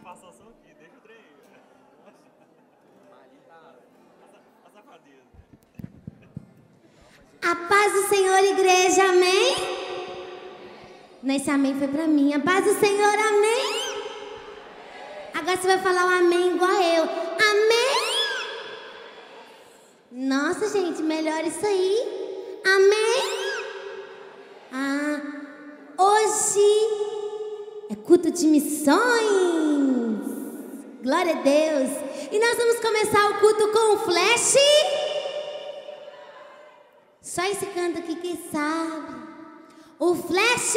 passar só aqui, deixa o trem. A paz do Senhor, igreja, amém? Nesse amém foi pra mim. A paz do Senhor, amém? Agora você vai falar o amém igual eu. Amém? Nossa, gente, melhor isso aí. Amém? Hoje é culto de missões. Glória a Deus. E nós vamos começar o culto com o flash. Só esse canto aqui que sabe. O flash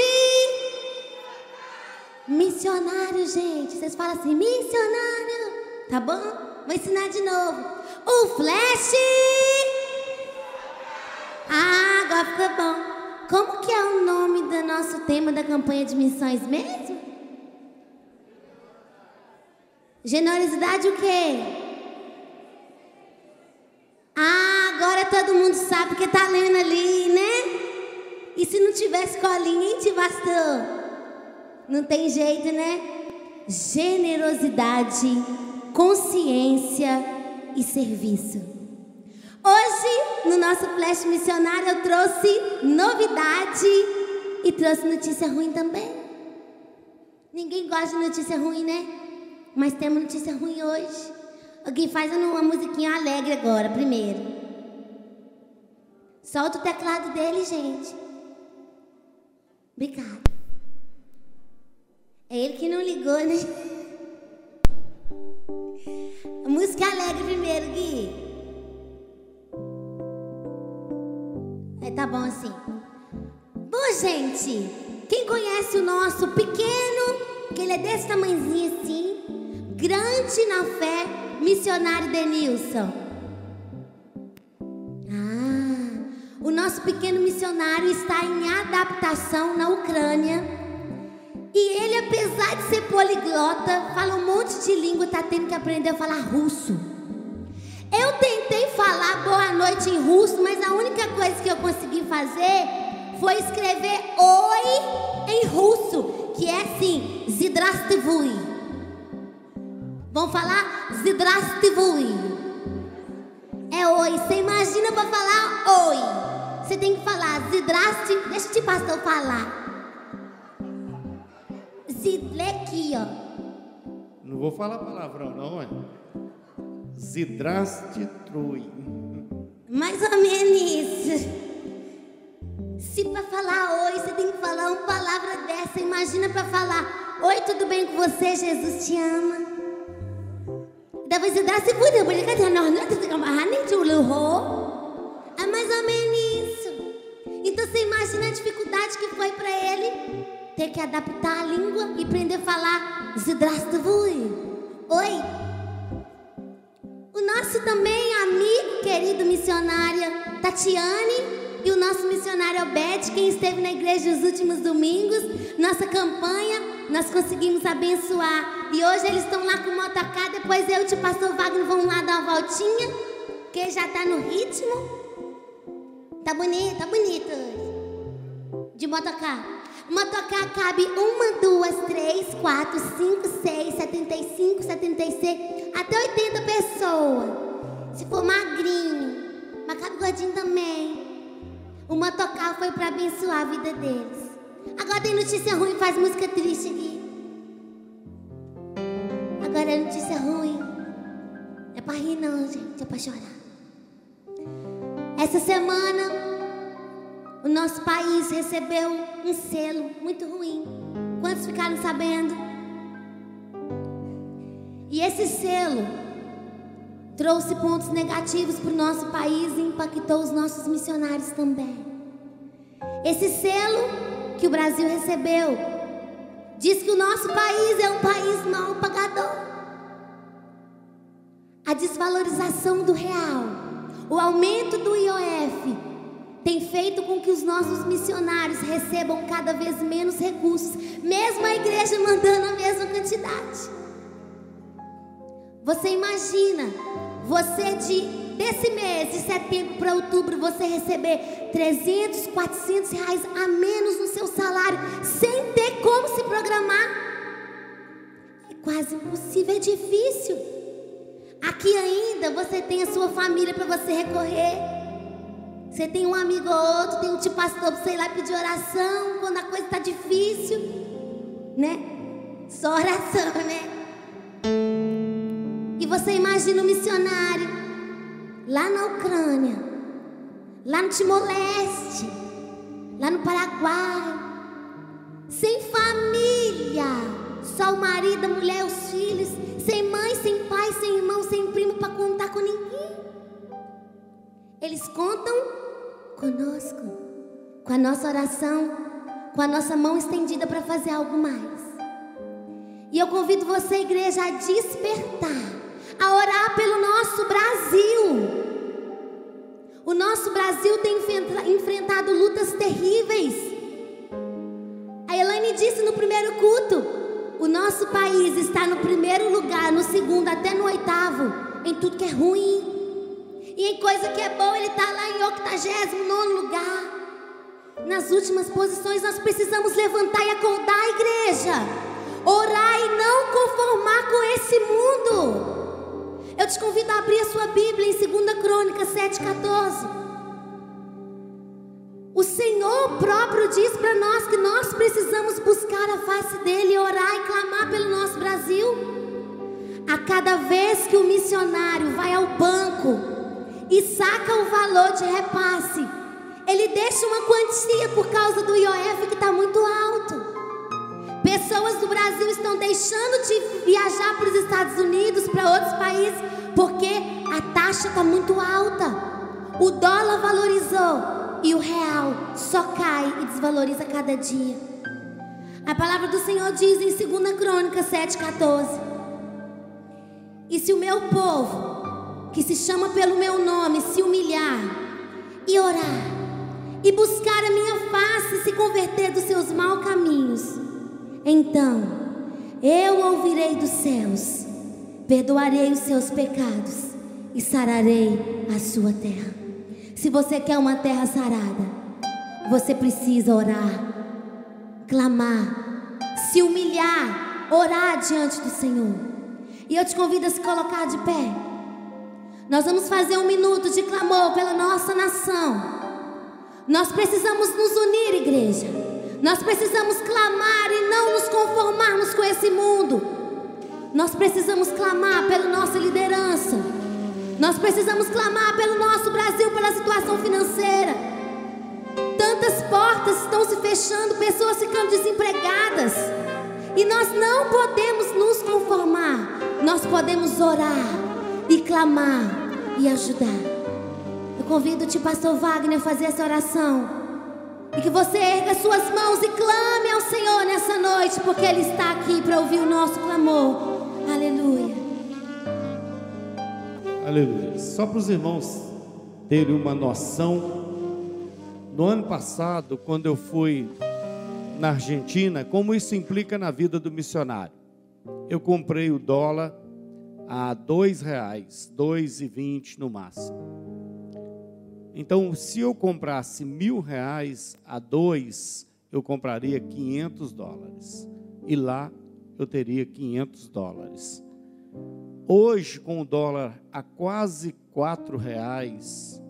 missionário, gente. Vocês falam assim, missionário. Tá bom? Vou ensinar de novo. O flash. Agora ficou bom. Como que é o nome do nosso tema da campanha de missões mesmo? Generosidade o quê? Agora todo mundo sabe porque tá lendo ali, né? E se não tivesse colinha, hein, pastor? Não tem jeito, né? Generosidade, consciência e serviço. Hoje, no nosso flash missionário, eu trouxe novidade e trouxe notícia ruim também. Ninguém gosta de notícia ruim, né? Mas temos notícia ruim hoje. Alguém faz uma musiquinha alegre agora, primeiro. Solta o teclado dele, gente. Obrigada. É ele que não ligou, né? A música alegre primeiro, Gui. Tá bom assim. Bom, gente, quem conhece o nosso pequeno, que ele é desse tamanhozinho assim, grande na fé, missionário Denilson? O nosso pequeno missionário está em adaptação na Ucrânia. E ele, apesar de ser poliglota, fala um monte de língua, tá tendo que aprender a falar russo. Eu tentei falar boa noite em russo, mas a única coisa que eu consegui fazer foi escrever oi em russo, que é assim, Zdrastvuy. Vamos falar Zdrastvuy. É oi. Você imagina pra falar oi. Você tem que falar Zdrastvuy. Deixa o tio pastor falar. Lê aqui, ó. Não vou falar palavrão, não, é? Zdrastvuy. Mais ou menos isso. Se pra falar oi, você tem que falar uma palavra dessa. Imagina pra falar oi, tudo bem com você? Jesus te ama. Daí você dá segura, é mais ou menos isso. Então você imagina a dificuldade que foi pra ele ter que adaptar a língua e aprender a falar Zdrastvuy. Oi. O nosso também amigo, querido missionária Tatiane e o nosso missionário Obed, quem esteve na igreja nos últimos domingos, nossa campanha, nós conseguimos abençoar. E hoje eles estão lá com o motocar, depois eu e o pastor Wagner vamos lá dar uma voltinha, que já tá no ritmo. Tá bonito hoje. De motocar. O motocar cabe 1, 2, 3, 4, 5, 6, 75, 76, até 80 pessoas. Se for magrinho, mas cabe gordinho também. O motocar foi para abençoar a vida deles. Agora tem notícia ruim, faz música triste aqui. Agora é notícia ruim. Não é pra rir não, gente, é pra chorar. Essa semana o nosso país recebeu um selo muito ruim. Quantos ficaram sabendo? E esse selo trouxe pontos negativos para o nosso país e impactou os nossos missionários também. Esse selo que o Brasil recebeu diz que o nosso país é um país mal pagador. A desvalorização do real, o aumento do IOF tem feito com que os nossos missionários recebam cada vez menos recursos, mesmo a igreja mandando a mesma quantidade. Você imagina, desse mês, de setembro para outubro, você receber 300, 400 reais a menos no seu salário, sem ter como se programar? quase impossível, é difícil. Aqui ainda você tem a sua família para você recorrer. Você tem um amigo ou outro, tem um tio pastor para você ir lá pedir oração quando a coisa está difícil, né? Só oração, né? E você imagina um missionário lá na Ucrânia, lá no Timor-Leste, lá no Paraguai, sem família, só o marido, a mulher, os filhos, sem mãe, sem pai, sem irmão, sem primo para contar com ninguém. Eles contam conosco, com a nossa oração, com a nossa mão estendida para fazer algo mais. E eu convido você, igreja, a despertar, a orar pelo nosso Brasil. O nosso Brasil tem enfrentado lutas terríveis. A Elaine disse no primeiro culto: o nosso país está no primeiro lugar, no segundo até no oitavo, em tudo que é ruim. E em coisa que é boa, ele está lá em 89º lugar. Nas últimas posições. Nós precisamos levantar e acordar a igreja, orar e não conformar com esse mundo. Eu te convido a abrir a sua Bíblia em 2 Crônicas 7,14. O Senhor próprio diz para nós que nós precisamos buscar a face dEle, orar e clamar pelo nosso Brasil. A cada vez que o missionário vai ao banco e saca o valor de repasse, ele deixa uma quantia por causa do IOF que está muito alto. Pessoas do Brasil estão deixando de viajar para os Estados Unidos, para outros países, porque a taxa está muito alta. O dólar valorizou e o real só cai e desvaloriza cada dia. A palavra do Senhor diz em 2 Crônicas 7,14: e se o meu povo, que se chama pelo meu nome, se humilhar e orar e buscar a minha face e se converter dos seus maus caminhos, então eu ouvirei dos céus, perdoarei os seus pecados e sararei a sua terra. Se você quer uma terra sarada, você precisa orar, clamar, se humilhar, orar diante do Senhor. E eu te convido a se colocar de pé. Nós vamos fazer 1 minuto de clamor pela nossa nação. Nós precisamos nos unir, igreja. Nós precisamos clamar e não nos conformarmos com esse mundo. Nós precisamos clamar pela nossa liderança. Nós precisamos clamar pelo nosso Brasil, pela situação financeira. Tantas portas estão se fechando, pessoas ficando desempregadas. E nós não podemos nos conformar. Nós podemos orar e clamar e ajudar. Eu convido o tio pastor Wagner a fazer essa oração. E que você erga suas mãos e clame ao Senhor nessa noite, porque Ele está aqui para ouvir o nosso clamor. Aleluia. Aleluia. Só para os irmãos terem uma noção, no ano passado, quando eu fui na Argentina, como isso implica na vida do missionário, eu comprei o dólar a R$2, R$2,20 no máximo. Então, se eu comprasse R$1.000 a 2, eu compraria $500. E lá eu teria $500. Hoje, com o dólar a quase R$4,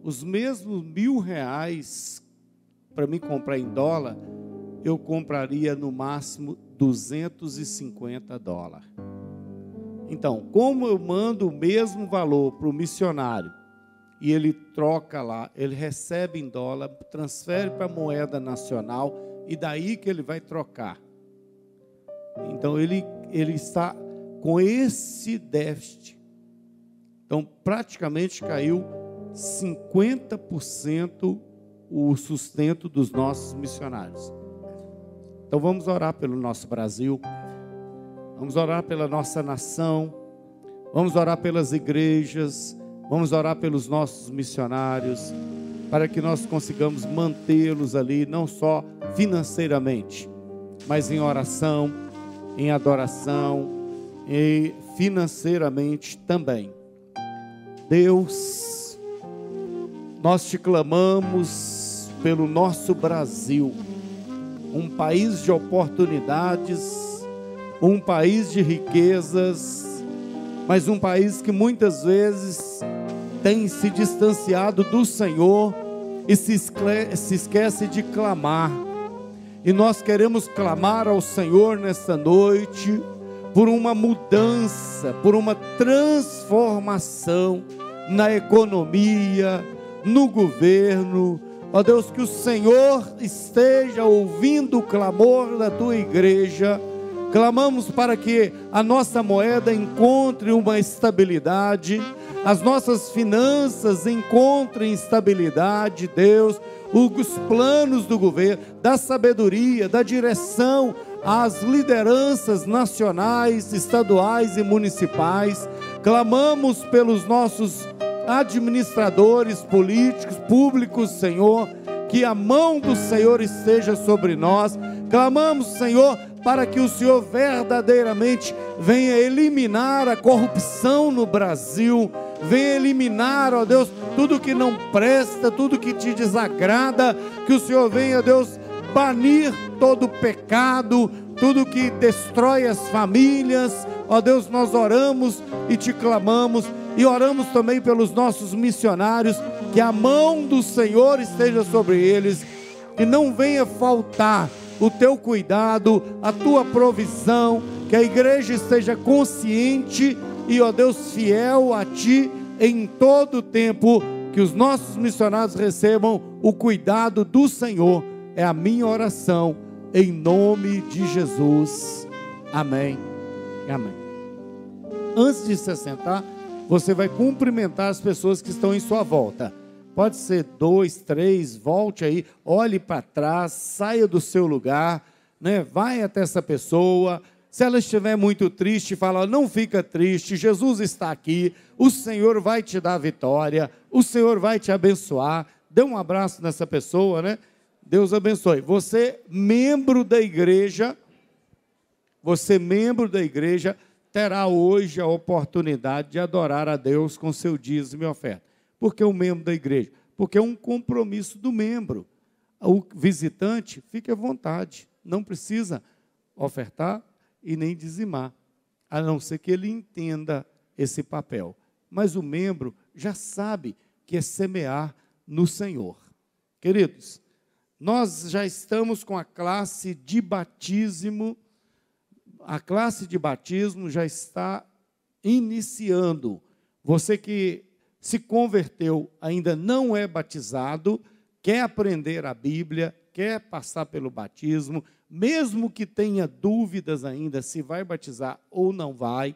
os mesmos R$1.000 para me comprar em dólar, eu compraria no máximo $250. Então, como eu mando o mesmo valor para o missionário, e ele troca lá, ele recebe em dólar, transfere para a moeda nacional, e daí que ele vai trocar. Então ele está com esse déficit. Então praticamente caiu 50% o sustento dos nossos missionários. Então vamos orar pelo nosso Brasil, vamos orar pela nossa nação, vamos orar pelas igrejas, vamos orar pelos nossos missionários, para que nós consigamos mantê-los ali, não só financeiramente, mas em oração, em adoração e financeiramente também. Deus, nós te clamamos pelo nosso Brasil, um país de oportunidades, um país de riquezas, mas um país que muitas vezes tem se distanciado do Senhor e se esquece de clamar. E nós queremos clamar ao Senhor nesta noite por uma mudança, por uma transformação na economia, no governo. Ó Deus, que o Senhor esteja ouvindo o clamor da tua igreja. Clamamos para que a nossa moeda encontre uma estabilidade, as nossas finanças encontrem estabilidade, Deus, os planos do governo, da sabedoria, da direção às lideranças nacionais, estaduais e municipais. Clamamos pelos nossos administradores políticos, públicos, Senhor, que a mão do Senhor esteja sobre nós. Clamamos, Senhor, para que o Senhor verdadeiramente venha eliminar a corrupção no Brasil, venha eliminar, ó Deus, tudo que não presta, tudo que te desagrada, que o Senhor venha, Deus, banir todo pecado, tudo que destrói as famílias. Ó Deus, nós oramos e te clamamos, e oramos também pelos nossos missionários, que a mão do Senhor esteja sobre eles, que não venha faltar o teu cuidado, a tua provisão, que a igreja esteja consciente e, ó Deus, fiel a ti em todo o tempo, que os nossos missionários recebam o cuidado do Senhor. É a minha oração, em nome de Jesus. Amém. Amém. Antes de se sentar, você vai cumprimentar as pessoas que estão em sua volta. Pode ser 2, 3, volte aí, olhe para trás, saia do seu lugar, né? Vai até essa pessoa. Se ela estiver muito triste, fala: não fica triste, Jesus está aqui, o Senhor vai te dar vitória, o Senhor vai te abençoar. Dê um abraço nessa pessoa, né? Deus abençoe. Você, membro da igreja, terá hoje a oportunidade de adorar a Deus com seu dízimo e oferta. Por que um membro da igreja? Porque é um compromisso do membro. O visitante, fique à vontade, não precisa ofertar e nem dizimar, a não ser que ele entenda esse papel. Mas o membro já sabe que é semear no Senhor. Queridos, nós já estamos com a classe de batismo. A classe de batismo já está iniciando. Você que se converteu, ainda não é batizado, quer aprender a Bíblia, quer passar pelo batismo, mesmo que tenha dúvidas ainda se vai batizar ou não vai,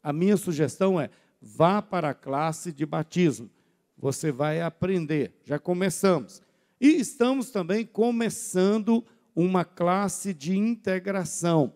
a minha sugestão é: vá para a classe de batismo. Você vai aprender. Já começamos. E estamos também começando uma classe de integração.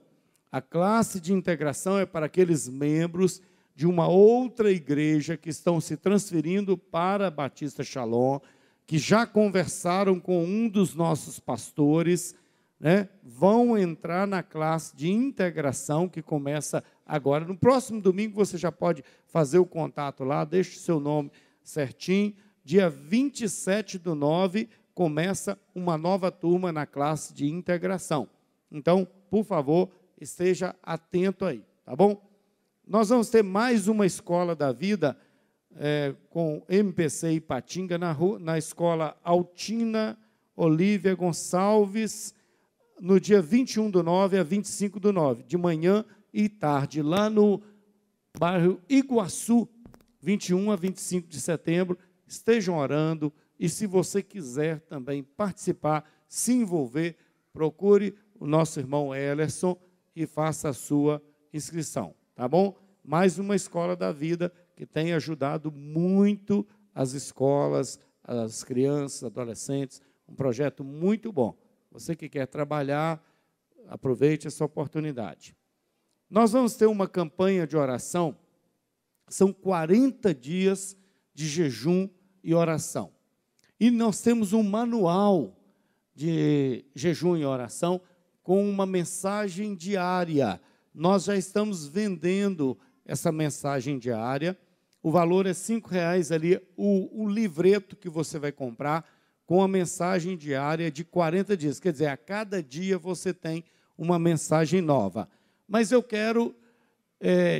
A classe de integração é para aqueles membros de uma outra igreja que estão se transferindo para a Batista Shalom, que já conversaram com um dos nossos pastores, né? Vão entrar na classe de integração que começa agora. No próximo domingo você já pode fazer o contato lá, deixe o seu nome certinho. Dia 27/9 começa uma nova turma na classe de integração. Então, por favor, esteja atento aí, tá bom? Nós vamos ter mais uma escola da vida com MPC Ipatinga na escola Altina Olívia Gonçalves, no dia 21/9 a 25/9, de manhã e tarde, lá no bairro Iguaçu, 21 a 25 de setembro. Estejam orando, e se você quiser também participar, se envolver, procure o nosso irmão Ellerson e faça a sua inscrição, tá bom? Mais uma escola da vida que tem ajudado muito as escolas, as crianças, adolescentes, um projeto muito bom. Você que quer trabalhar, aproveite essa oportunidade. Nós vamos ter uma campanha de oração, são 40 dias de jejum e oração. E nós temos um manual de jejum e oração com uma mensagem diária. Nós já estamos vendendo essa mensagem diária. O valor é R$5 ali, o livreto que você vai comprar com a mensagem diária de 40 dias. Quer dizer, a cada dia você tem uma mensagem nova. Mas eu quero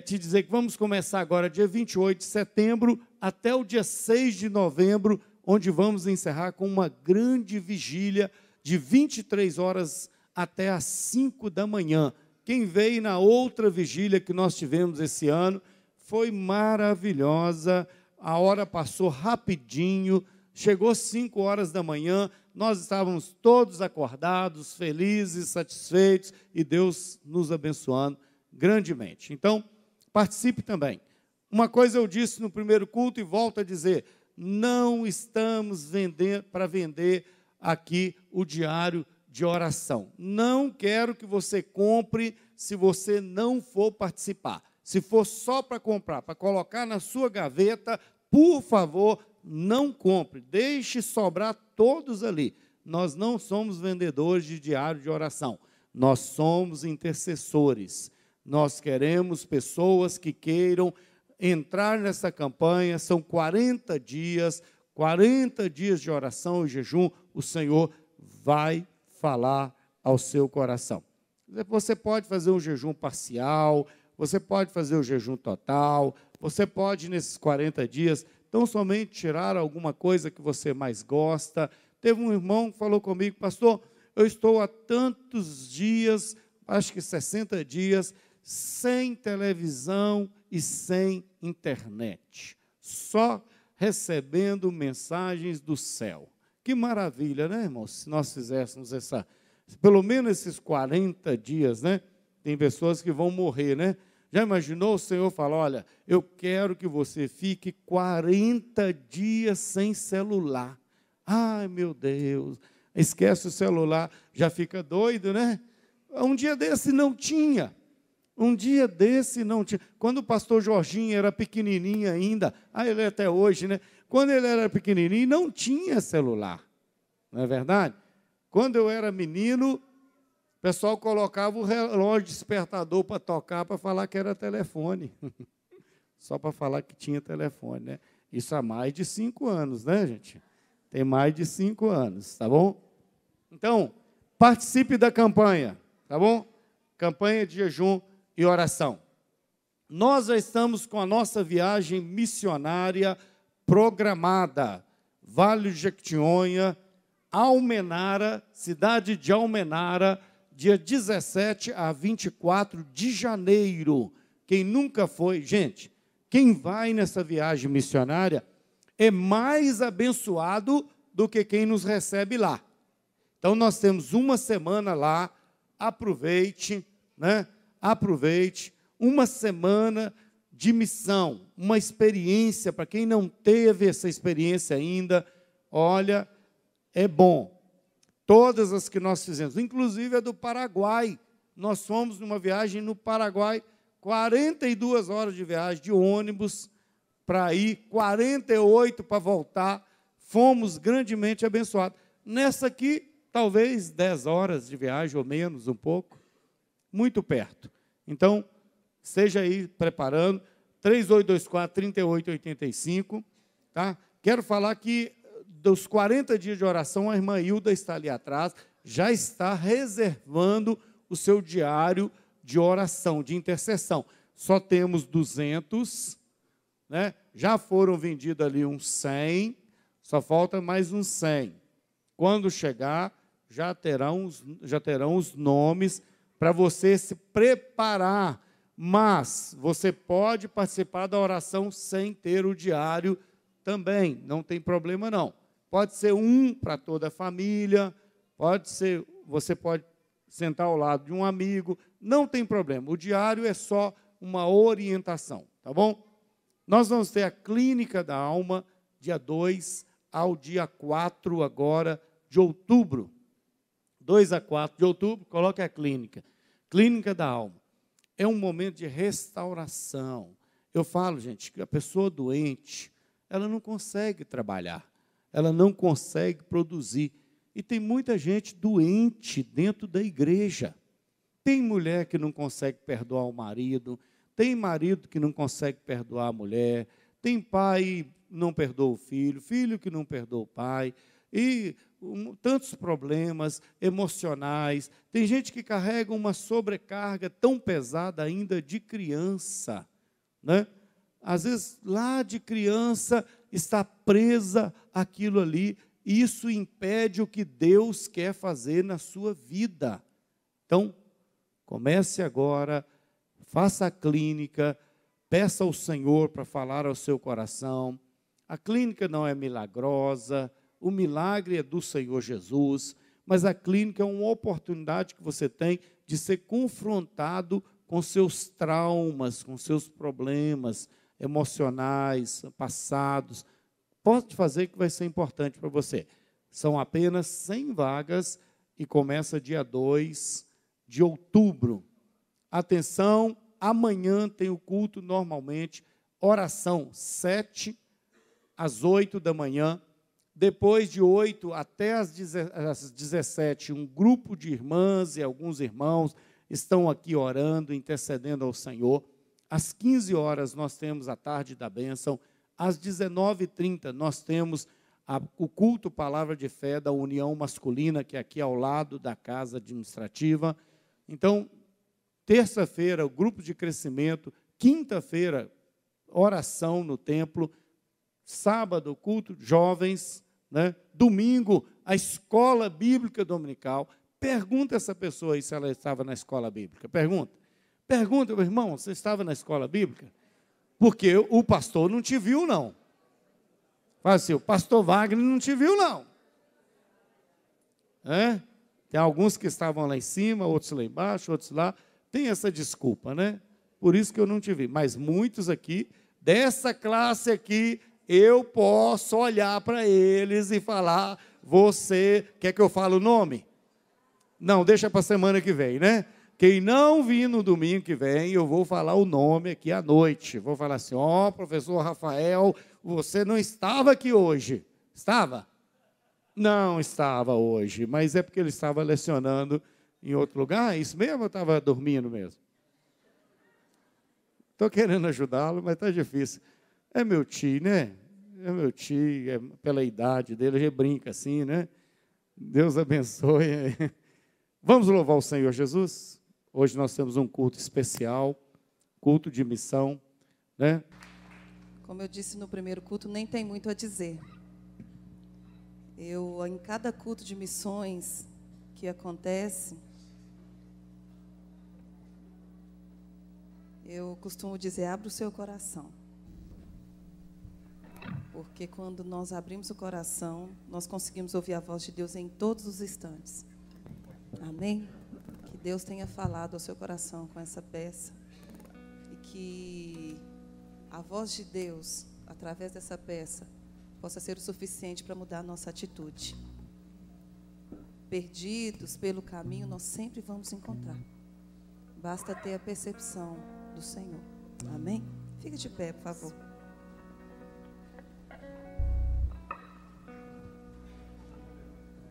te dizer que vamos começar agora, dia 28 de setembro, até o dia 6 de novembro, onde vamos encerrar com uma grande vigília de 23 horas até às 5 da manhã. Quem veio na outra vigília que nós tivemos esse ano, foi maravilhosa, a hora passou rapidinho, chegou 5 horas da manhã, nós estávamos todos acordados, felizes, satisfeitos, e Deus nos abençoando grandemente. Então, participe também. Uma coisa eu disse no primeiro culto e volto a dizer, não estamos para vender aqui o diário de oração. Não quero que você compre se você não for participar. Se for só para comprar, para colocar na sua gaveta, por favor, não compre. Deixe sobrar todos ali. Nós não somos vendedores de diário de oração. Nós somos intercessores. Nós queremos pessoas que queiram entrar nessa campanha. São 40 dias de oração e jejum. O Senhor vai falar ao seu coração. Você pode fazer um jejum parcial, você pode fazer o jejum total, você pode, nesses 40 dias, tão somente tirar alguma coisa que você mais gosta. Teve um irmão que falou comigo, pastor, eu estou há tantos dias, acho que 60 dias, sem televisão e sem internet, só recebendo mensagens do céu. Que maravilha, né, irmãos? Se nós fizéssemos pelo menos esses 40 dias, né? Tem pessoas que vão morrer, né? Já imaginou o Senhor falar, olha, eu quero que você fique 40 dias sem celular. Ai, meu Deus, esquece o celular, já fica doido, né? Um dia desse não tinha. Quando o pastor Jorginho era pequenininho ainda, ele é até hoje, né? Quando ele era pequenininho, não tinha celular, não é verdade? Quando eu era menino, o pessoal colocava o relógio despertador para tocar, para falar que era telefone. Só para falar que tinha telefone, né? Isso há mais de 5 anos, né, gente? Tem mais de 5 anos, tá bom? Então, participe da campanha, tá bom? Campanha de jejum e oração. Nós já estamos com a nossa viagem missionária programada. Vale de Jequitinhonha, Almenara, cidade de Almenara, dia 17 a 24 de janeiro. Quem nunca foi, gente, quem vai nessa viagem missionária é mais abençoado do que quem nos recebe lá. Então, nós temos uma semana lá, aproveite, né? Aproveite, uma semana de missão, uma experiência, para quem não teve essa experiência ainda, olha, é bom. Todas as que nós fizemos, inclusive a do Paraguai, nós fomos numa viagem no Paraguai, 42 horas de viagem de ônibus para ir, 48 para voltar, fomos grandemente abençoados. Nessa aqui, talvez 10 horas de viagem ou menos, um pouco, muito perto. Então, esteja aí preparando, 3824-3885, tá? Quero falar que dos 40 dias de oração, a irmã Hilda está ali atrás, já está reservando o seu diário de oração, de intercessão. Só temos 200, né? Já foram vendidos ali uns 100, só falta mais uns 100. Quando chegar, já terão os nomes para você se preparar. Mas você pode participar da oração sem ter o diário também, não tem problema não. Pode ser um para toda a família, você pode sentar ao lado de um amigo, não tem problema. O diário é só uma orientação, tá bom? Nós vamos ter a Clínica da Alma, dia 2 ao dia 4 agora de outubro. 2 a 4 de outubro, coloque a Clínica da Alma. É um momento de restauração. Eu falo, gente, que a pessoa doente, ela não consegue trabalhar, ela não consegue produzir. E tem muita gente doente dentro da igreja. Tem mulher que não consegue perdoar o marido, tem marido que não consegue perdoar a mulher, tem pai que não perdoa o filho, filho que não perdoa o pai, e tantos problemas emocionais. Tem gente que carrega uma sobrecarga tão pesada ainda de criança, né? Às vezes, lá de criança, está presa aquilo ali, e isso impede o que Deus quer fazer na sua vida. Então, comece agora, faça a clínica, peça ao Senhor para falar ao seu coração. A clínica não é milagrosa, o milagre é do Senhor Jesus, mas a clínica é uma oportunidade que você tem de ser confrontado com seus traumas, com seus problemas emocionais, passados. Pode fazer que vai ser importante para você. São apenas 100 vagas e começa dia 2 de outubro. Atenção, amanhã tem o culto normalmente, oração 7 às 8 da manhã. Depois de 8 até às 17, um grupo de irmãs e alguns irmãos estão aqui orando, intercedendo ao Senhor. Às 15 horas nós temos a tarde da bênção. Às 19h30 nós temos o culto Palavra de Fé da União Masculina, que é aqui ao lado da casa administrativa. Então, terça-feira, o grupo de crescimento. Quinta-feira, oração no templo. Sábado, culto jovens, né? Domingo, a escola bíblica dominical. Pergunta essa pessoa aí se ela estava na escola bíblica. Pergunta, meu irmão, você estava na escola bíblica? Porque o pastor não te viu, não. Fala assim, o pastor Wagner não te viu, não. É? Tem alguns que estavam lá em cima, outros lá embaixo, outros lá. Tem essa desculpa, né? Por isso que eu não te vi. Mas muitos aqui, dessa classe aqui, eu posso olhar para eles e falar, você, quer que eu fale o nome? Não, deixa para a semana que vem, né? Quem não vir no domingo que vem, eu vou falar o nome aqui à noite. Vou falar assim, professor Rafael, você não estava aqui hoje. Estava? Não estava hoje, mas é porque ele estava lecionando em outro lugar. Isso mesmo, eu estava dormindo mesmo. Estou querendo ajudá-lo, mas está difícil. É meu tio, né? É meu tio, é pela idade dele, a gente brinca assim, né? Deus abençoe. Vamos louvar o Senhor Jesus? Hoje nós temos um culto especial, culto de missão, né? Como eu disse no primeiro culto, nem tem muito a dizer. Em cada culto de missões que acontece, eu costumo dizer, abra o seu coração. Porque quando nós abrimos o coração, nós conseguimos ouvir a voz de Deus em todos os instantes. Amém? Que Deus tenha falado ao seu coração com essa peça. E que a voz de Deus, através dessa peça, possa ser o suficiente para mudar a nossa atitude. Perdidos pelo caminho, nós sempre vamos encontrar. Basta ter a percepção do Senhor. Amém? Fique de pé, por favor.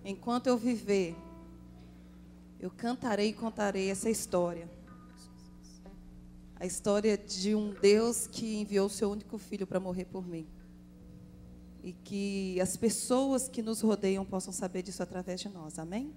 Enquanto eu viver, eu cantarei e contarei essa história. A história de um Deus que enviou o seu único filho para morrer por mim. E que as pessoas que nos rodeiam possam saber disso através de nós. Amém?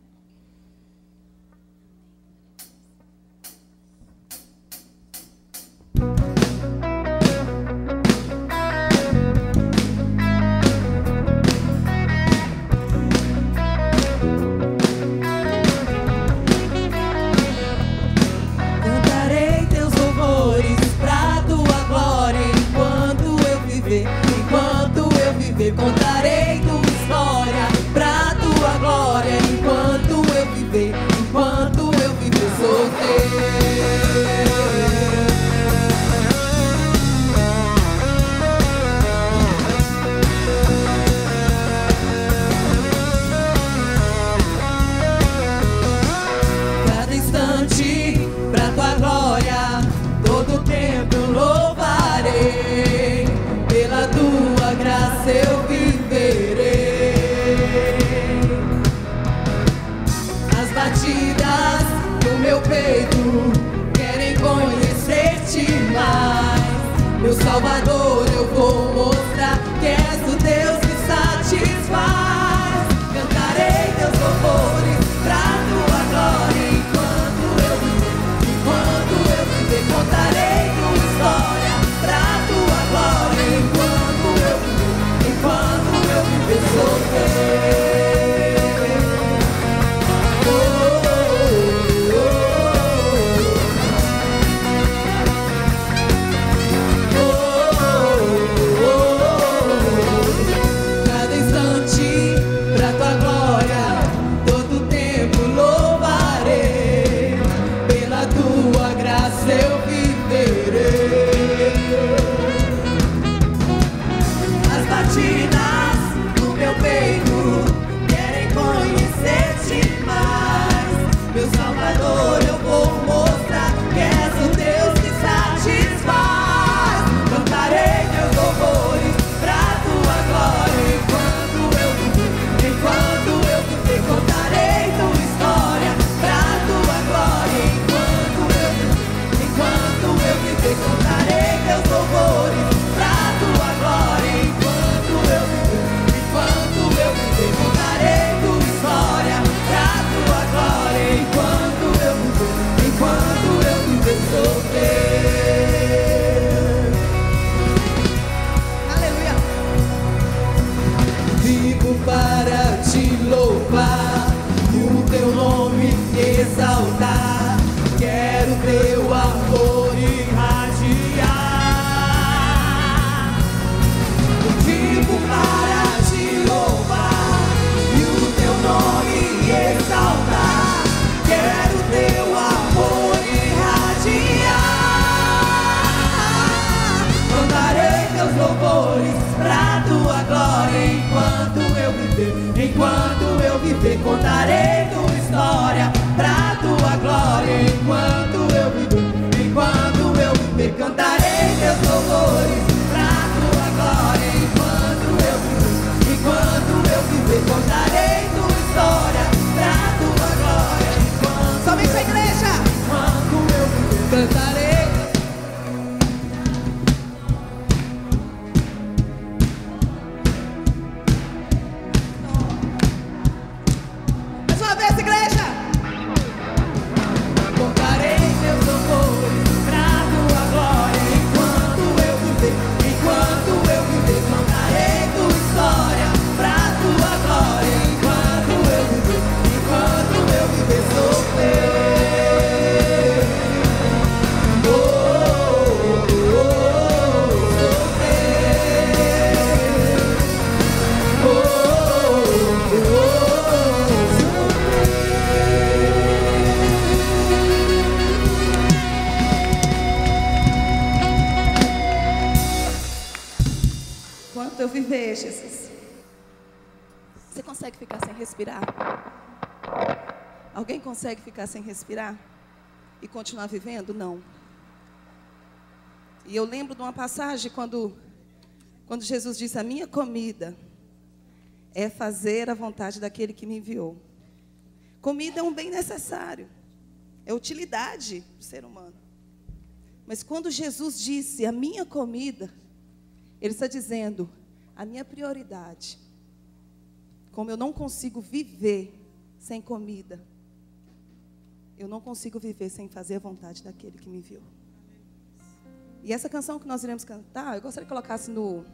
Contarei tua história pra tua glória enquanto para eu viver, Jesus. Você consegue ficar sem respirar? Alguém consegue ficar sem respirar e continuar vivendo? Não. E eu lembro de uma passagem quando Jesus disse: a minha comida é fazer a vontade daquele que me enviou. Comida é um bem necessário, é utilidade do ser humano. Mas quando Jesus disse a minha comida, Ele está dizendo a minha prioridade. Como eu não consigo viver sem comida, eu não consigo viver sem fazer a vontade daquele que me enviou. E essa canção que nós iremos cantar, eu gostaria que colocasse no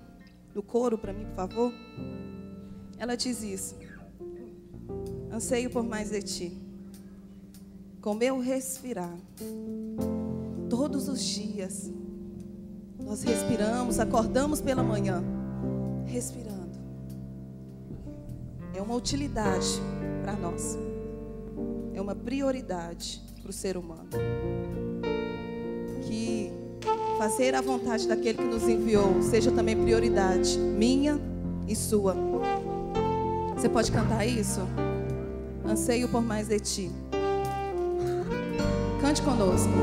coro para mim, por favor. Ela diz isso: anseio por mais de ti. Com meu respirar, todos os dias, nós respiramos, acordamos pela manhã, respirando. É uma utilidade para nós. É uma prioridade para o ser humano. Que fazer a vontade daquele que nos enviou seja também prioridade minha e sua. Você pode cantar isso? Anseio por mais de ti. Cante conosco.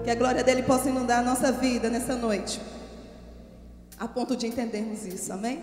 Que a glória dele possa inundar a nossa vida nessa noite, a ponto de entendermos isso, amém?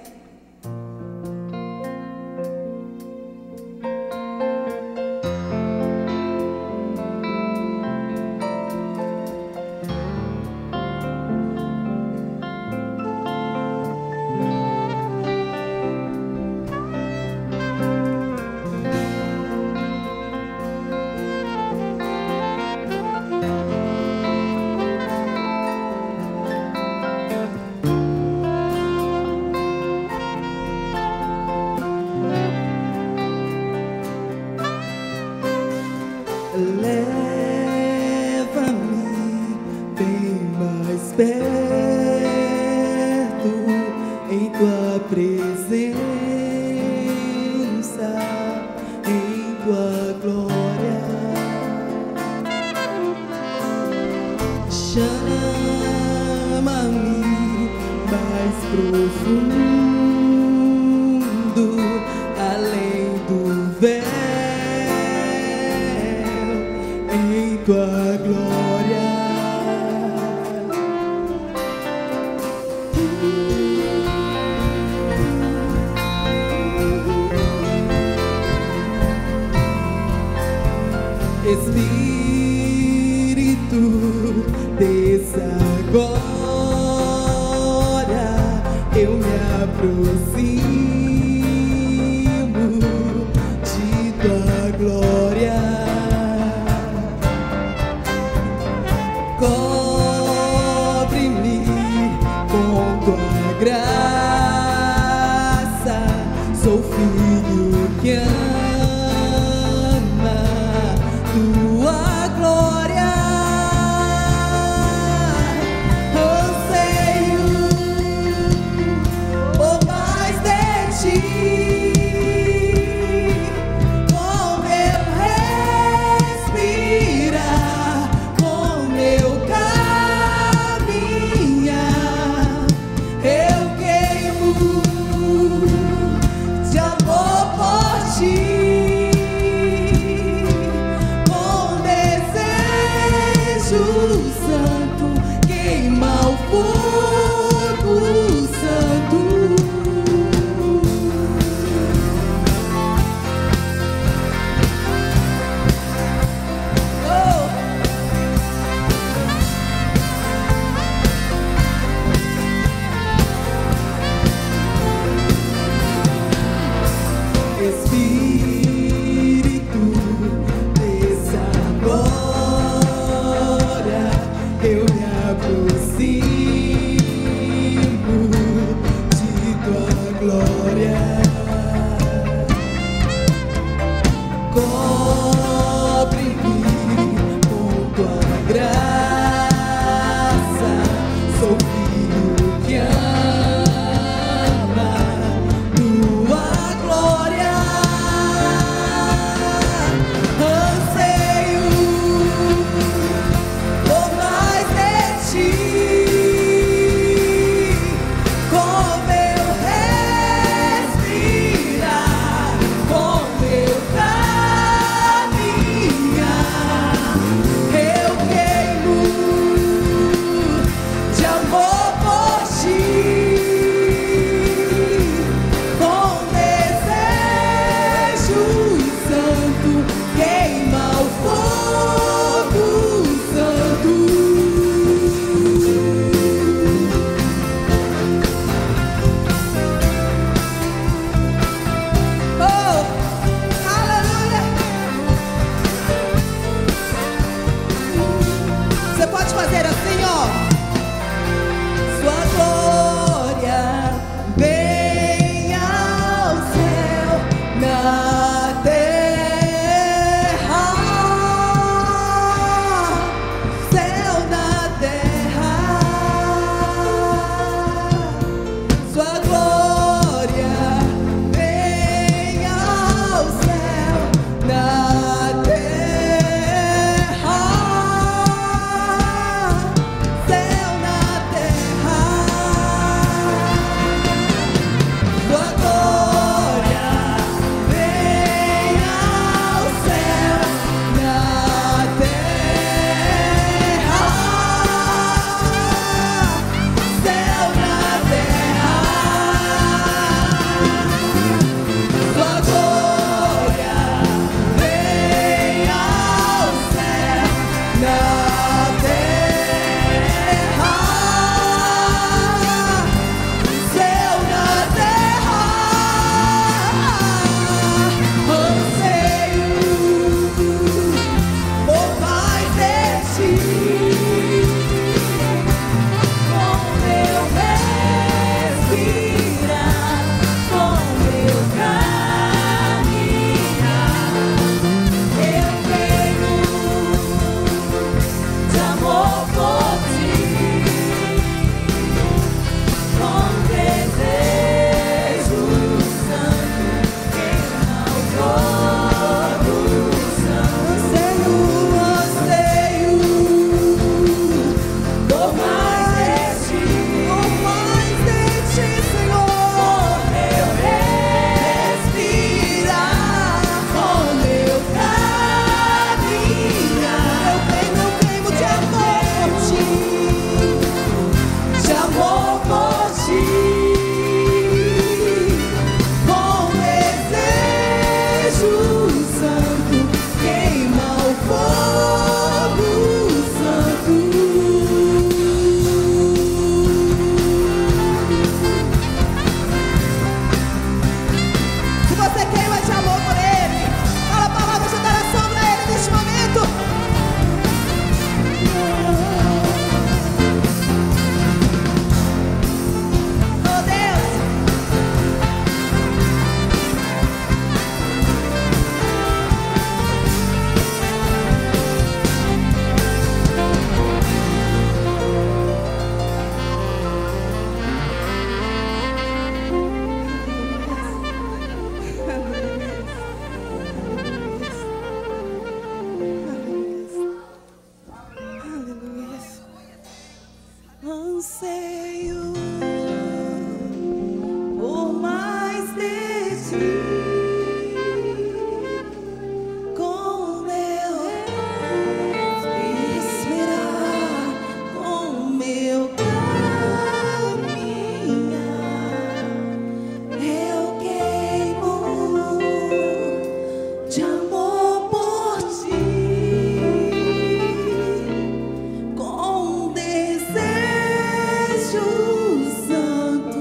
Santo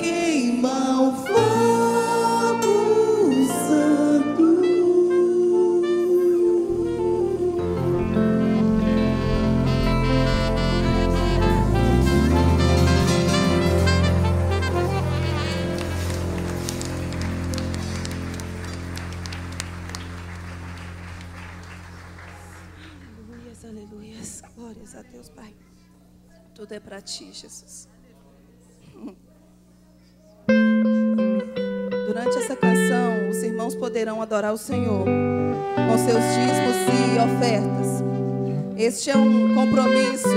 queima o fogo Pai. Tudo é para Ti, Jesus. Durante essa canção, os irmãos poderão adorar o Senhor com seus dízimos e ofertas. Este é um compromisso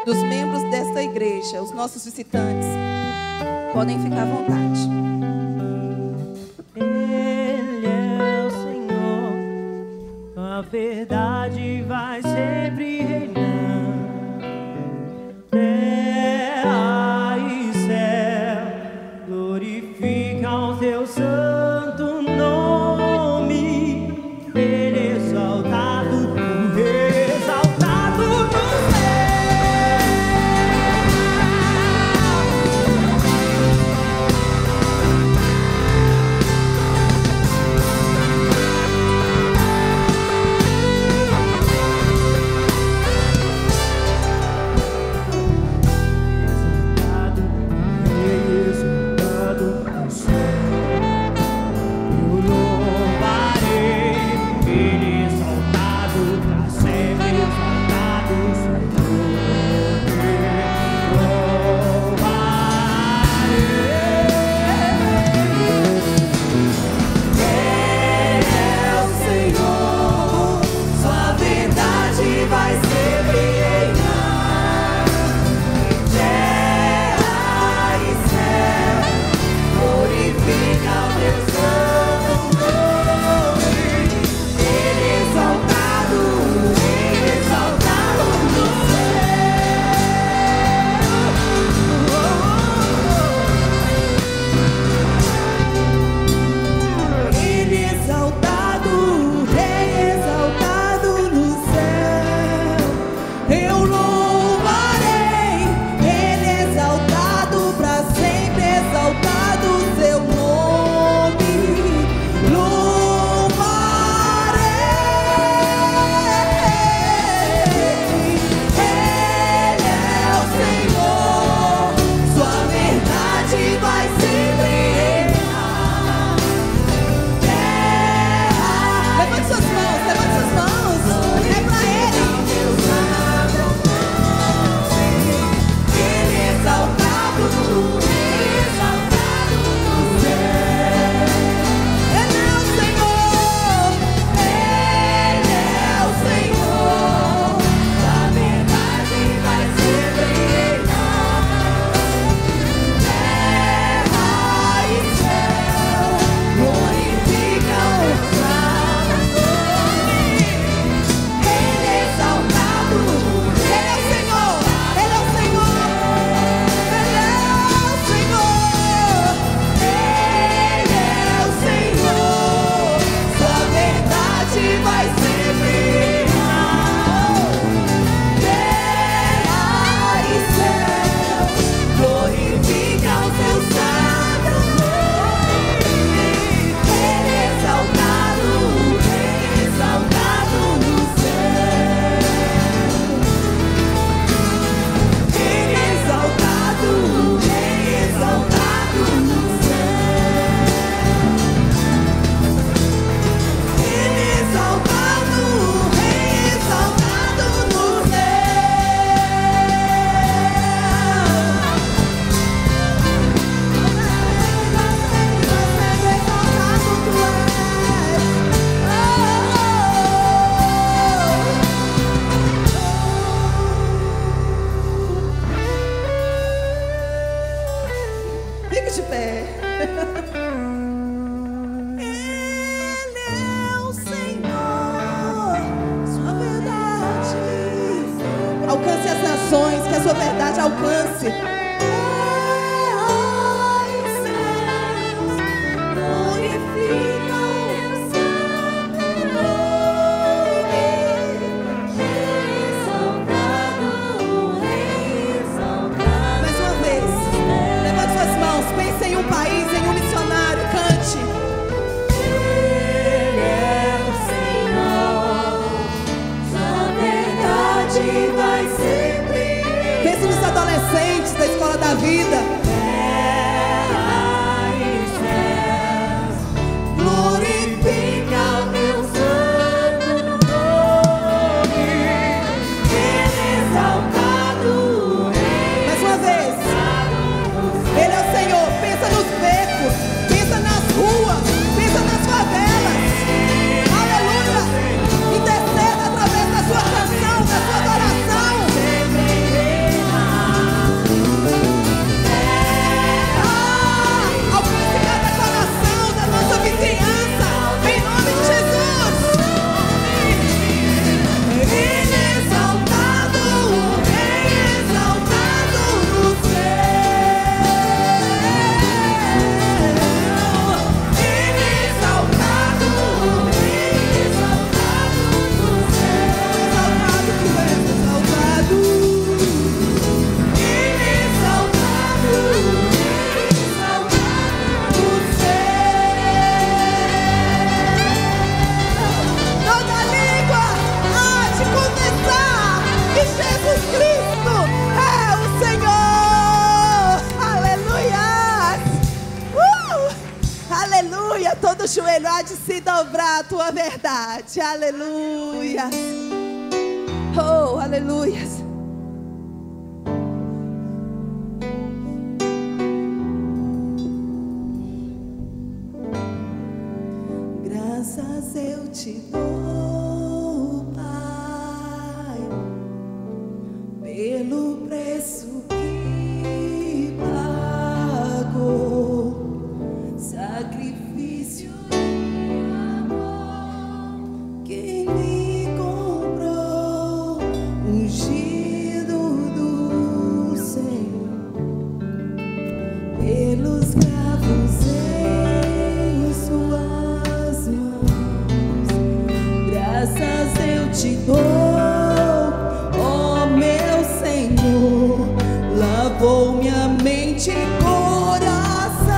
dos membros desta igreja. Os nossos visitantes podem ficar à vontade. Ele é o Senhor, a verdade vai sempre reinar. Terra e céu glorificam o Teu santo nome. Ele é exaltado, o Rei exaltado no alcance. Mais uma vez, levante suas mãos, pense em um país, em um missionário, cante. Ele é o Senhor, sua verdade vai sempre. Pense nos adolescentes da escola da vida. Terra e céus, glorifica o meu santo nome. Ele exalta. há de se dobrar a tua verdade. Aleluia. Oh, aleluia. Graças eu te dou, Pai, pelo preço que pagou, sacrifício de amor, quem me comprou, ungido do Senhor, pelos cravos em suas mãos. Graças eu te dou, ó meu Senhor, lavou minha mente e coração,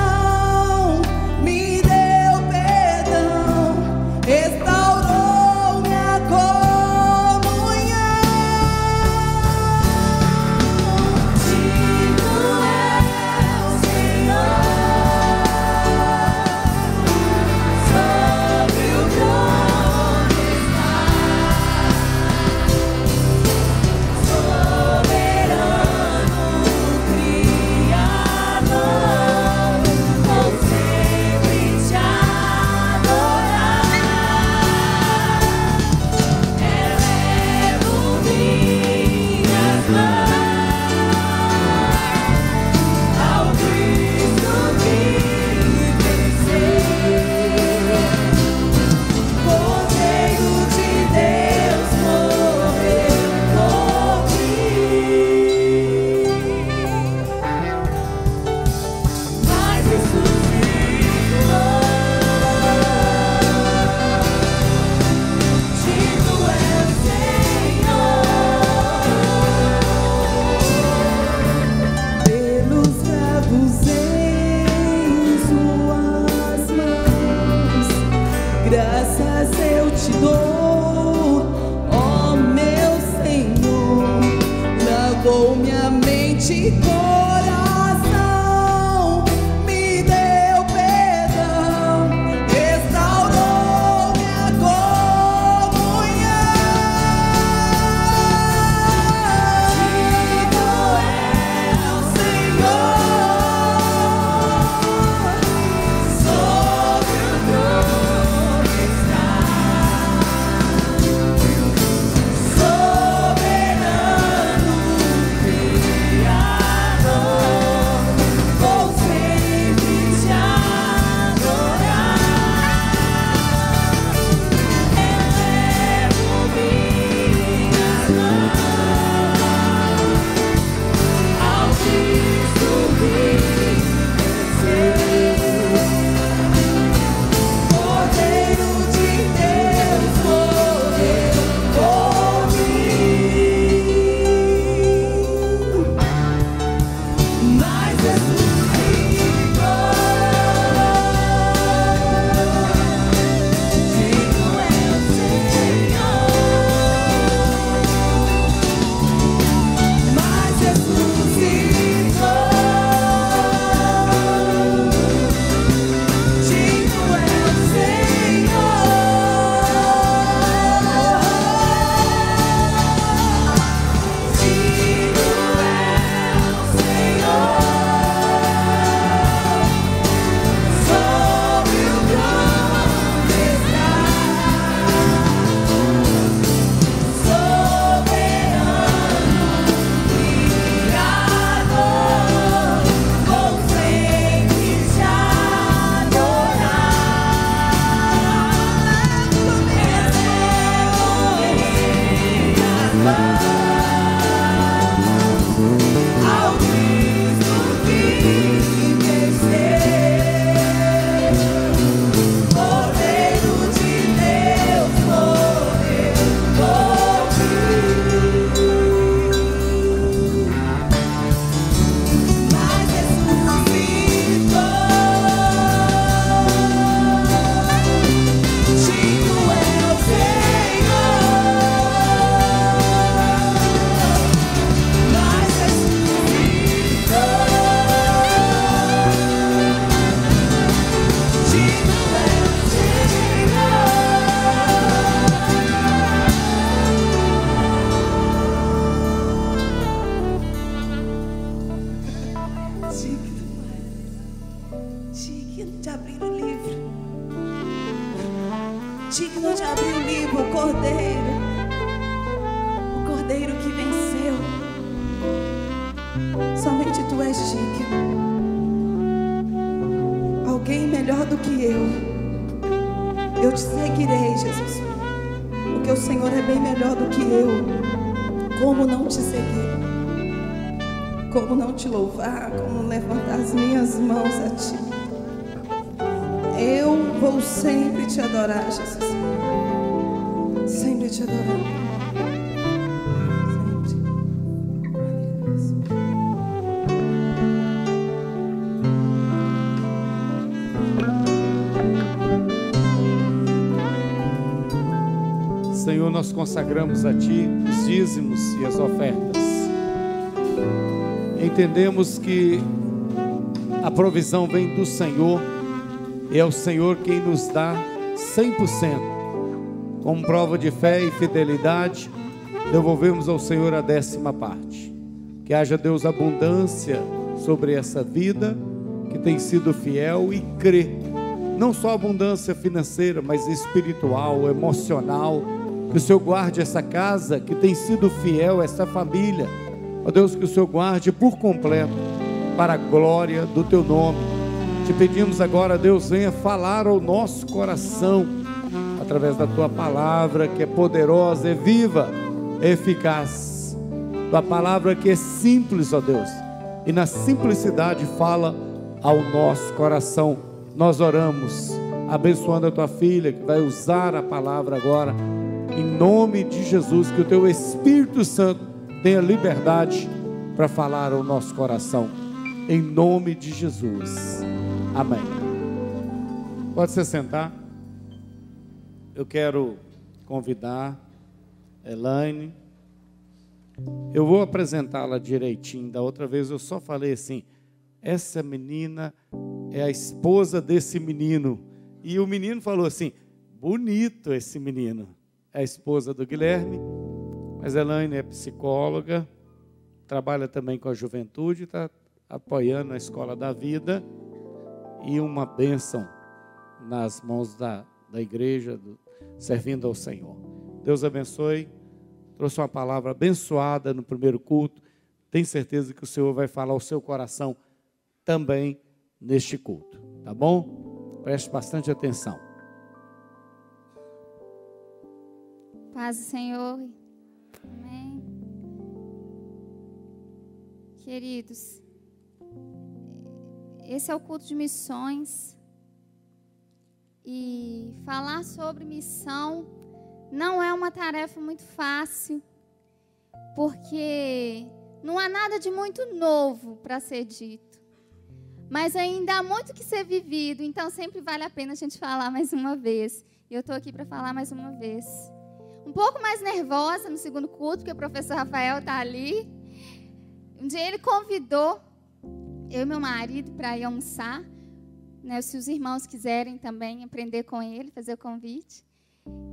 me deu perdão, restaurou minha comunhão. Digno é o Senhor, sobre o trono está, soberano Criador, vou sempre te adorar. Elevo minhas mãos ao Cristo que venceu, Cordeiro de Deus morreu por mim, mas ressuscitou. Digno é o Senhor, Pelos cravos em suas mãos, graças eu te dou, ó meu Senhor, lavou minha mente e coração, me deu perdão, restaurou minha comunhão. digno é o Senhor, sobre o trono está, soberano Criador, Cordeiro que venceu. Somente tu és digno. Alguém melhor do que eu te seguirei, Jesus, porque o Senhor é bem melhor do que eu. Como não te seguir? Como não te louvar? Como levantar as minhas mãos a ti? Eu vou sempre te adorar, Jesus. Sempre te adorar. Senhor, nós consagramos a Ti os dízimos e as ofertas. Entendemos que a provisão vem do Senhor e é o Senhor quem nos dá 100%. Como prova de fé e fidelidade, devolvemos ao Senhor a 10ª parte. Que haja, Deus, abundância sobre essa vida que tem sido fiel e crê. Não só abundância financeira, mas espiritual, emocional. Que o Senhor guarde essa casa que tem sido fiel, essa família. Ó Deus, que o Senhor guarde por completo, para a glória do Teu nome. Te pedimos agora, Deus, venha falar ao nosso coração, através da Tua palavra, que é poderosa, é viva, é eficaz. Tua palavra que é simples, ó Deus, e na simplicidade fala ao nosso coração. Nós oramos, abençoando a Tua filha, que vai usar a palavra agora, em nome de Jesus, que o Teu Espírito Santo tenha liberdade para falar ao nosso coração, em nome de Jesus, amém. Pode se sentar. Eu quero convidar Elaine. Eu vou apresentá-la direitinho. Da outra vez eu só falei assim: essa menina é a esposa desse menino. E o menino falou assim: bonito esse menino. É a esposa do Guilherme, mas Elaine é psicóloga, trabalha também com a juventude, está apoiando a Escola da Vida, e uma bênção nas mãos da igreja, servindo ao Senhor. Deus abençoe. Trouxe uma palavra abençoada no primeiro culto. Tenho certeza que o Senhor vai falar ao seu coração também neste culto, tá bom? Preste bastante atenção. Paz do Senhor. Amém. Queridos, esse é o culto de missões. E falar sobre missão não é uma tarefa muito fácil, porque não há nada de muito novo para ser dito. Mas ainda há muito que ser vivido, então sempre vale a pena a gente falar mais uma vez. E eu estou aqui para falar mais uma vez. Um pouco mais nervosa no segundo culto, porque o professor Rafael está ali. Um dia ele convidou eu e meu marido para ir almoçar, né, se os irmãos quiserem também aprender com ele, fazer o convite.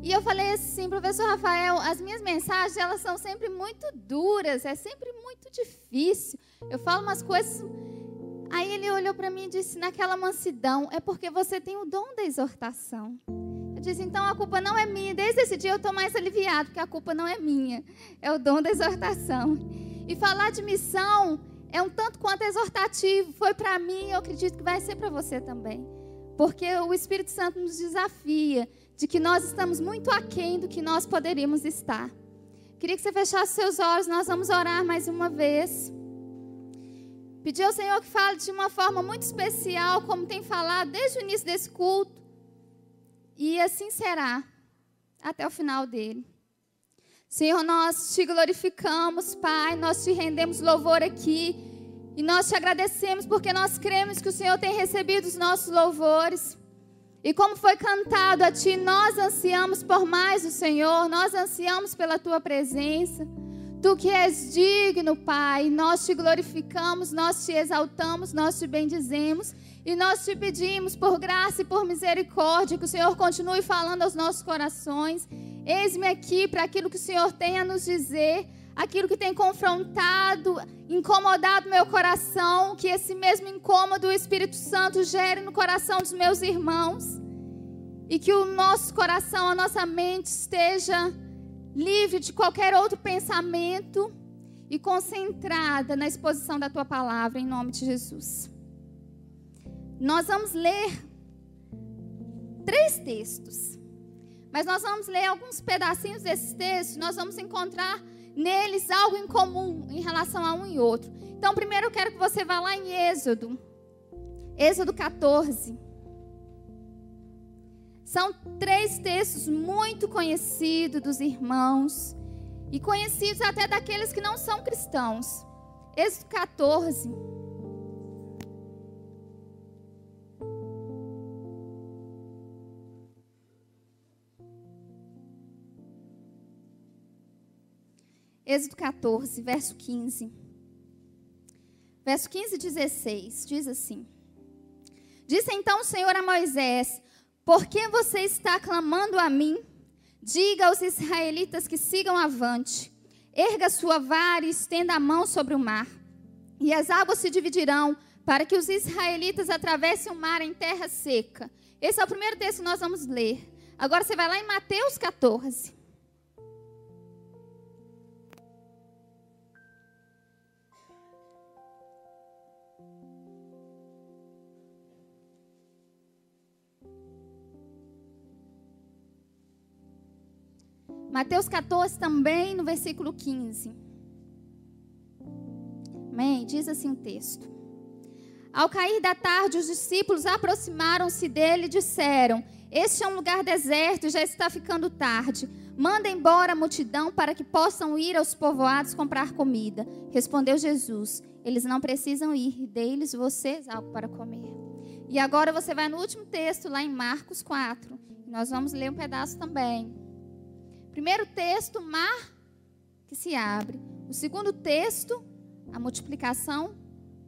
E eu falei assim: professor Rafael, as minhas mensagens, elas são sempre muito duras, é sempre muito difícil. Eu falo umas coisas... Aí ele olhou para mim e disse: naquela mansidão, é porque você tem o dom da exortação. Eu disse: então a culpa não é minha. Desde esse dia eu estou mais aliviado, porque a culpa não é minha, é o dom da exortação. E falar de missão é um tanto quanto exortativo. Foi para mim, eu acredito que vai ser para você também. Porque o Espírito Santo nos desafia de que nós estamos muito aquém do que nós poderíamos estar. Queria que você fechasse seus olhos, nós vamos orar mais uma vez. Pedir ao Senhor que fale de uma forma muito especial, como tem falado desde o início desse culto. E assim será, até o final dele. Senhor, nós te glorificamos, Pai, nós te rendemos louvor aqui. E nós te agradecemos porque nós cremos que o Senhor tem recebido os nossos louvores. E como foi cantado a Ti, nós ansiamos por mais do Senhor, nós ansiamos pela Tua presença. Tu que és digno, Pai, nós te glorificamos, nós te exaltamos, nós te bendizemos. E nós te pedimos por graça e por misericórdia que o Senhor continue falando aos nossos corações. Eis-me aqui para aquilo que o Senhor tem a nos dizer, aquilo que tem confrontado, incomodado meu coração, que esse mesmo incômodo o Espírito Santo gere no coração dos meus irmãos. E que o nosso coração, a nossa mente esteja livre de qualquer outro pensamento e concentrada na exposição da tua palavra, em nome de Jesus. Nós vamos ler 3 textos, mas nós vamos ler alguns pedacinhos desses textos. Nós vamos encontrar neles algo em comum em relação a um e outro. Então, primeiro eu quero que você vá lá em Êxodo 14. São 3 textos muito conhecidos dos irmãos e conhecidos até daqueles que não são cristãos. Êxodo 14. Êxodo 14, verso 15. Verso 15 e 16, diz assim: Disse então o Senhor a Moisés: Por que você está clamando a mim? Diga aos israelitas que sigam avante. Erga sua vara e estenda a mão sobre o mar, e as águas se dividirão, para que os israelitas atravessem o mar em terra seca. Esse é o primeiro texto que nós vamos ler. Agora você vai lá em Mateus 14. Mateus 14 também, no versículo 15. Amém? Diz assim o texto: Ao cair da tarde, os discípulos aproximaram-se dele e disseram: Este é um lugar deserto e já está ficando tarde. Manda embora a multidão para que possam ir aos povoados comprar comida. Respondeu Jesus: Eles não precisam ir, dê-lhes vocês algo para comer. E agora você vai no último texto, lá em Marcos 4. Nós vamos ler um pedaço também. Primeiro texto, mar que se abre. O segundo texto, a multiplicação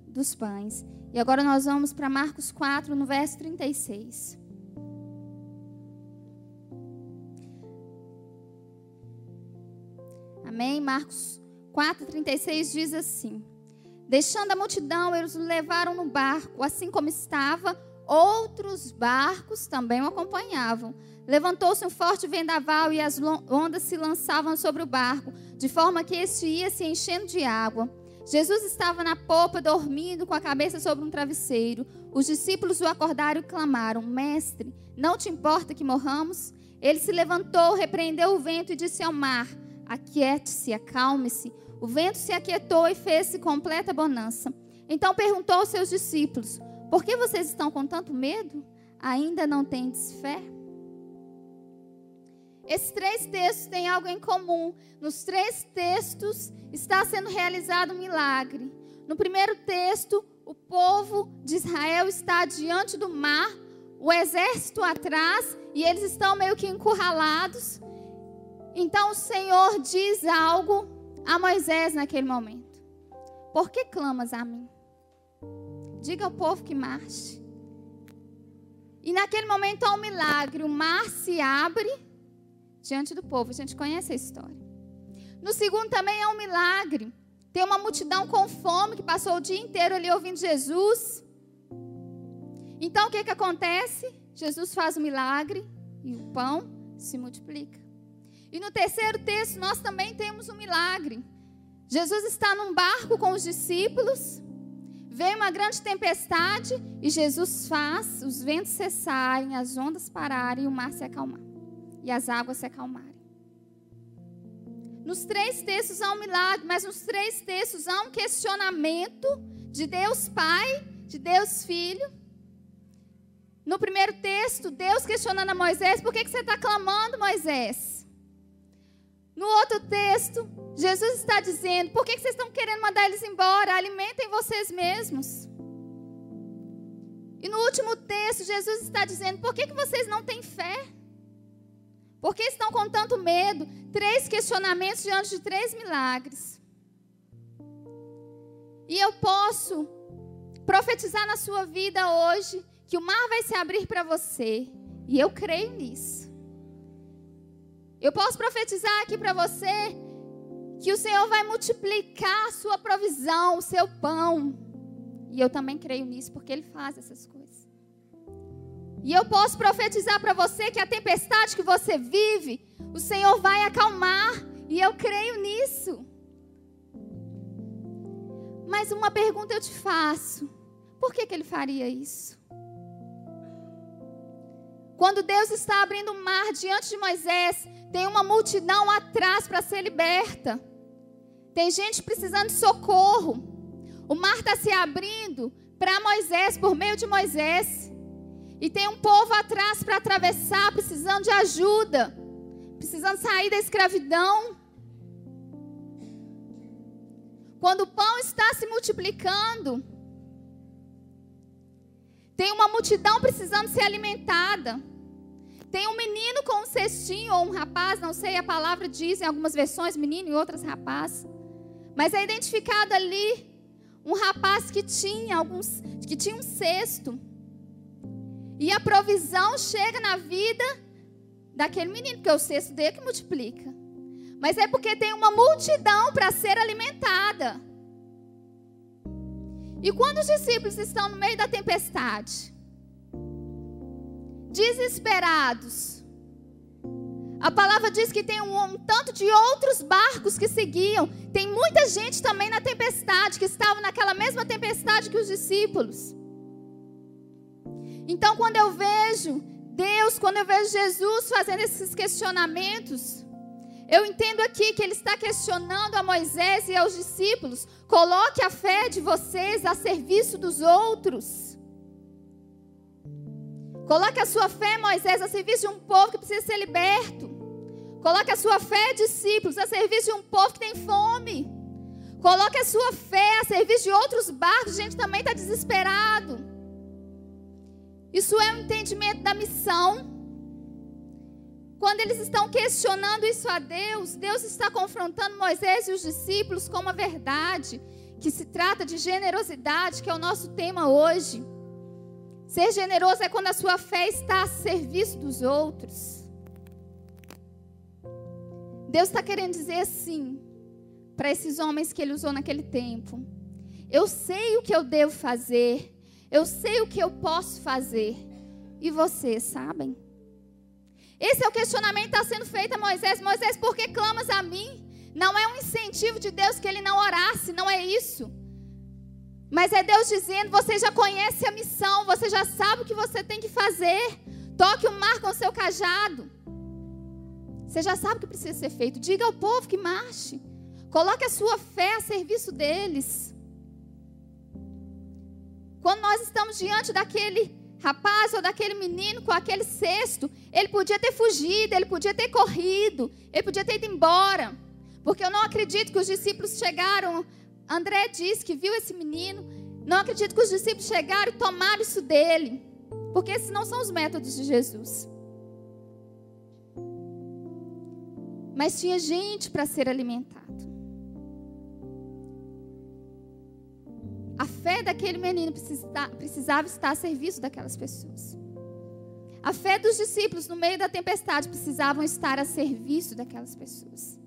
dos pães. E agora nós vamos para Marcos 4, no verso 36. Amém? Marcos 4, 36 diz assim: Deixando a multidão, eles o levaram no barco, assim como estava, outros barcos também o acompanhavam. Levantou-se um forte vendaval e as ondas se lançavam sobre o barco, de forma que este ia se enchendo de água. Jesus estava na popa, dormindo, com a cabeça sobre um travesseiro. Os discípulos o acordaram e clamaram: Mestre, não te importa que morramos? Ele se levantou, repreendeu o vento e disse ao mar: Aquiete-se, acalme-se. O vento se aquietou e fez-se completa bonança. Então perguntou aos seus discípulos: Por que vocês estão com tanto medo? Ainda não tendes fé? Esses 3 textos têm algo em comum. Nos 3 textos está sendo realizado um milagre. No primeiro texto, o povo de Israel está diante do mar, o exército atrás, e eles estão meio que encurralados. Então o Senhor diz algo a Moisés naquele momento: Por que clamas a mim? Diga ao povo que marche. E naquele momento há um milagre. O mar se abre diante do povo. A gente conhece a história. No segundo também é um milagre. Tem uma multidão com fome que passou o dia inteiro ali ouvindo Jesus. Então o que acontece? Jesus faz o milagre e o pão se multiplica. E no terceiro texto nós também temos um milagre. Jesus está num barco com os discípulos. Veio uma grande tempestade e Jesus faz os ventos cessarem, as ondas pararem e o mar se acalmar. E as águas se acalmarem. Nos 3 textos há um milagre, mas nos 3 textos há um questionamento de Deus Pai, de Deus Filho. No primeiro texto, Deus questionando a Moisés: Por que você está clamando, Moisés? No outro texto, Jesus está dizendo: Por que vocês estão querendo mandar eles embora? Alimentem vocês mesmos. E no último texto, Jesus está dizendo: Por que vocês não têm fé? Por que estão com tanto medo? 3 questionamentos diante de 3 milagres. E eu posso profetizar na sua vida hoje que o mar vai se abrir para você. E eu creio nisso. Eu posso profetizar aqui para você que o Senhor vai multiplicar a sua provisão, o seu pão. E eu também creio nisso, porque Ele faz essas coisas. E eu posso profetizar para você que a tempestade que você vive, o Senhor vai acalmar. E eu creio nisso. Mas uma pergunta eu te faço. Por que Ele faria isso? Quando Deus está abrindo o mar diante de Moisés, tem uma multidão atrás para ser liberta. Tem gente precisando de socorro. O mar está se abrindo para Moisés, por meio de Moisés. E tem um povo atrás para atravessar, precisando de ajuda. Precisando sair da escravidão. Quando o pão está se multiplicando, tem uma multidão precisando ser alimentada. Tem um menino com um cestinho, ou um rapaz, não sei, a palavra diz em algumas versões menino e outras rapaz. Mas é identificado ali um rapaz que tinha um cesto. E a provisão chega na vida daquele menino, porque é o cesto dele que multiplica. Mas é porque tem uma multidão para ser alimentada. E quando os discípulos estão no meio da tempestade, desesperados, a palavra diz que tem um tanto de outros barcos que seguiam. Tem muita gente também na tempestade, que estavam naquela mesma tempestade que os discípulos. Então, quando eu vejo Deus, quando eu vejo Jesus fazendo esses questionamentos, eu entendo aqui que Ele está questionando a Moisés e aos discípulos: coloque a fé de vocês a serviço dos outros. Coloque a sua fé, Moisés, a serviço de um povo que precisa ser liberto. Coloque a sua fé, discípulos, a serviço de um povo que tem fome. Coloque a sua fé a serviço de outros barcos. A gente também está desesperado. Isso é um entendimento da missão. Quando eles estão questionando isso a Deus, Deus está confrontando Moisés e os discípulos com uma verdade, que se trata de generosidade, que é o nosso tema hoje. Ser generoso é quando a sua fé está a serviço dos outros. Deus está querendo dizer assim, para esses homens que Ele usou naquele tempo: eu sei o que eu devo fazer, eu sei o que eu posso fazer, e vocês sabem? Esse é o questionamento que está sendo feito a Moisés. Moisés, por que clamas a mim? Não é um incentivo de Deus que ele não orasse, não é isso. Mas é Deus dizendo: você já conhece a missão, você já sabe o que você tem que fazer. Toque o mar com o seu cajado. Você já sabe o que precisa ser feito. Diga ao povo que marche. Coloque a sua fé a serviço deles. Quando nós estamos diante daquele rapaz ou daquele menino com aquele cesto, ele podia ter fugido, ele podia ter corrido, ele podia ter ido embora. Porque eu não acredito que os discípulos chegaram. André disse que viu esse menino. Não acredito que os discípulos chegaram e tomaram isso dele. Porque esses não são os métodos de Jesus. Mas tinha gente para ser alimentado. A fé daquele menino precisava estar a serviço daquelas pessoas. A fé dos discípulos no meio da tempestade precisavam estar a serviço daquelas pessoas.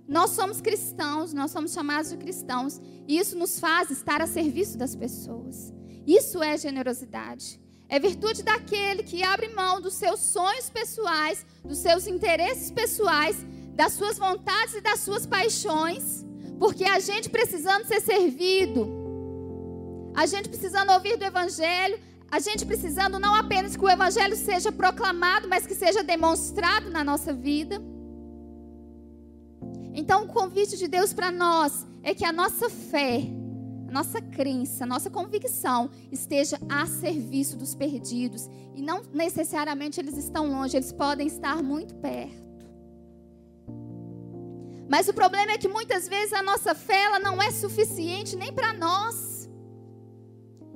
Nós somos cristãos, nós somos chamados de cristãos, e isso nos faz estar a serviço das pessoas. Isso é generosidade. É virtude daquele que abre mão dos seus sonhos pessoais, dos seus interesses pessoais, das suas vontades e das suas paixões, porque a gente precisando ser servido, a gente precisando ouvir do Evangelho, a gente precisando não apenas que o Evangelho seja proclamado, mas que seja demonstrado na nossa vida. Então o convite de Deus para nós é que a nossa fé, a nossa crença, a nossa convicção esteja a serviço dos perdidos. E não necessariamente eles estão longe, eles podem estar muito perto. Mas o problema é que muitas vezes a nossa fé ela não é suficiente nem para nós.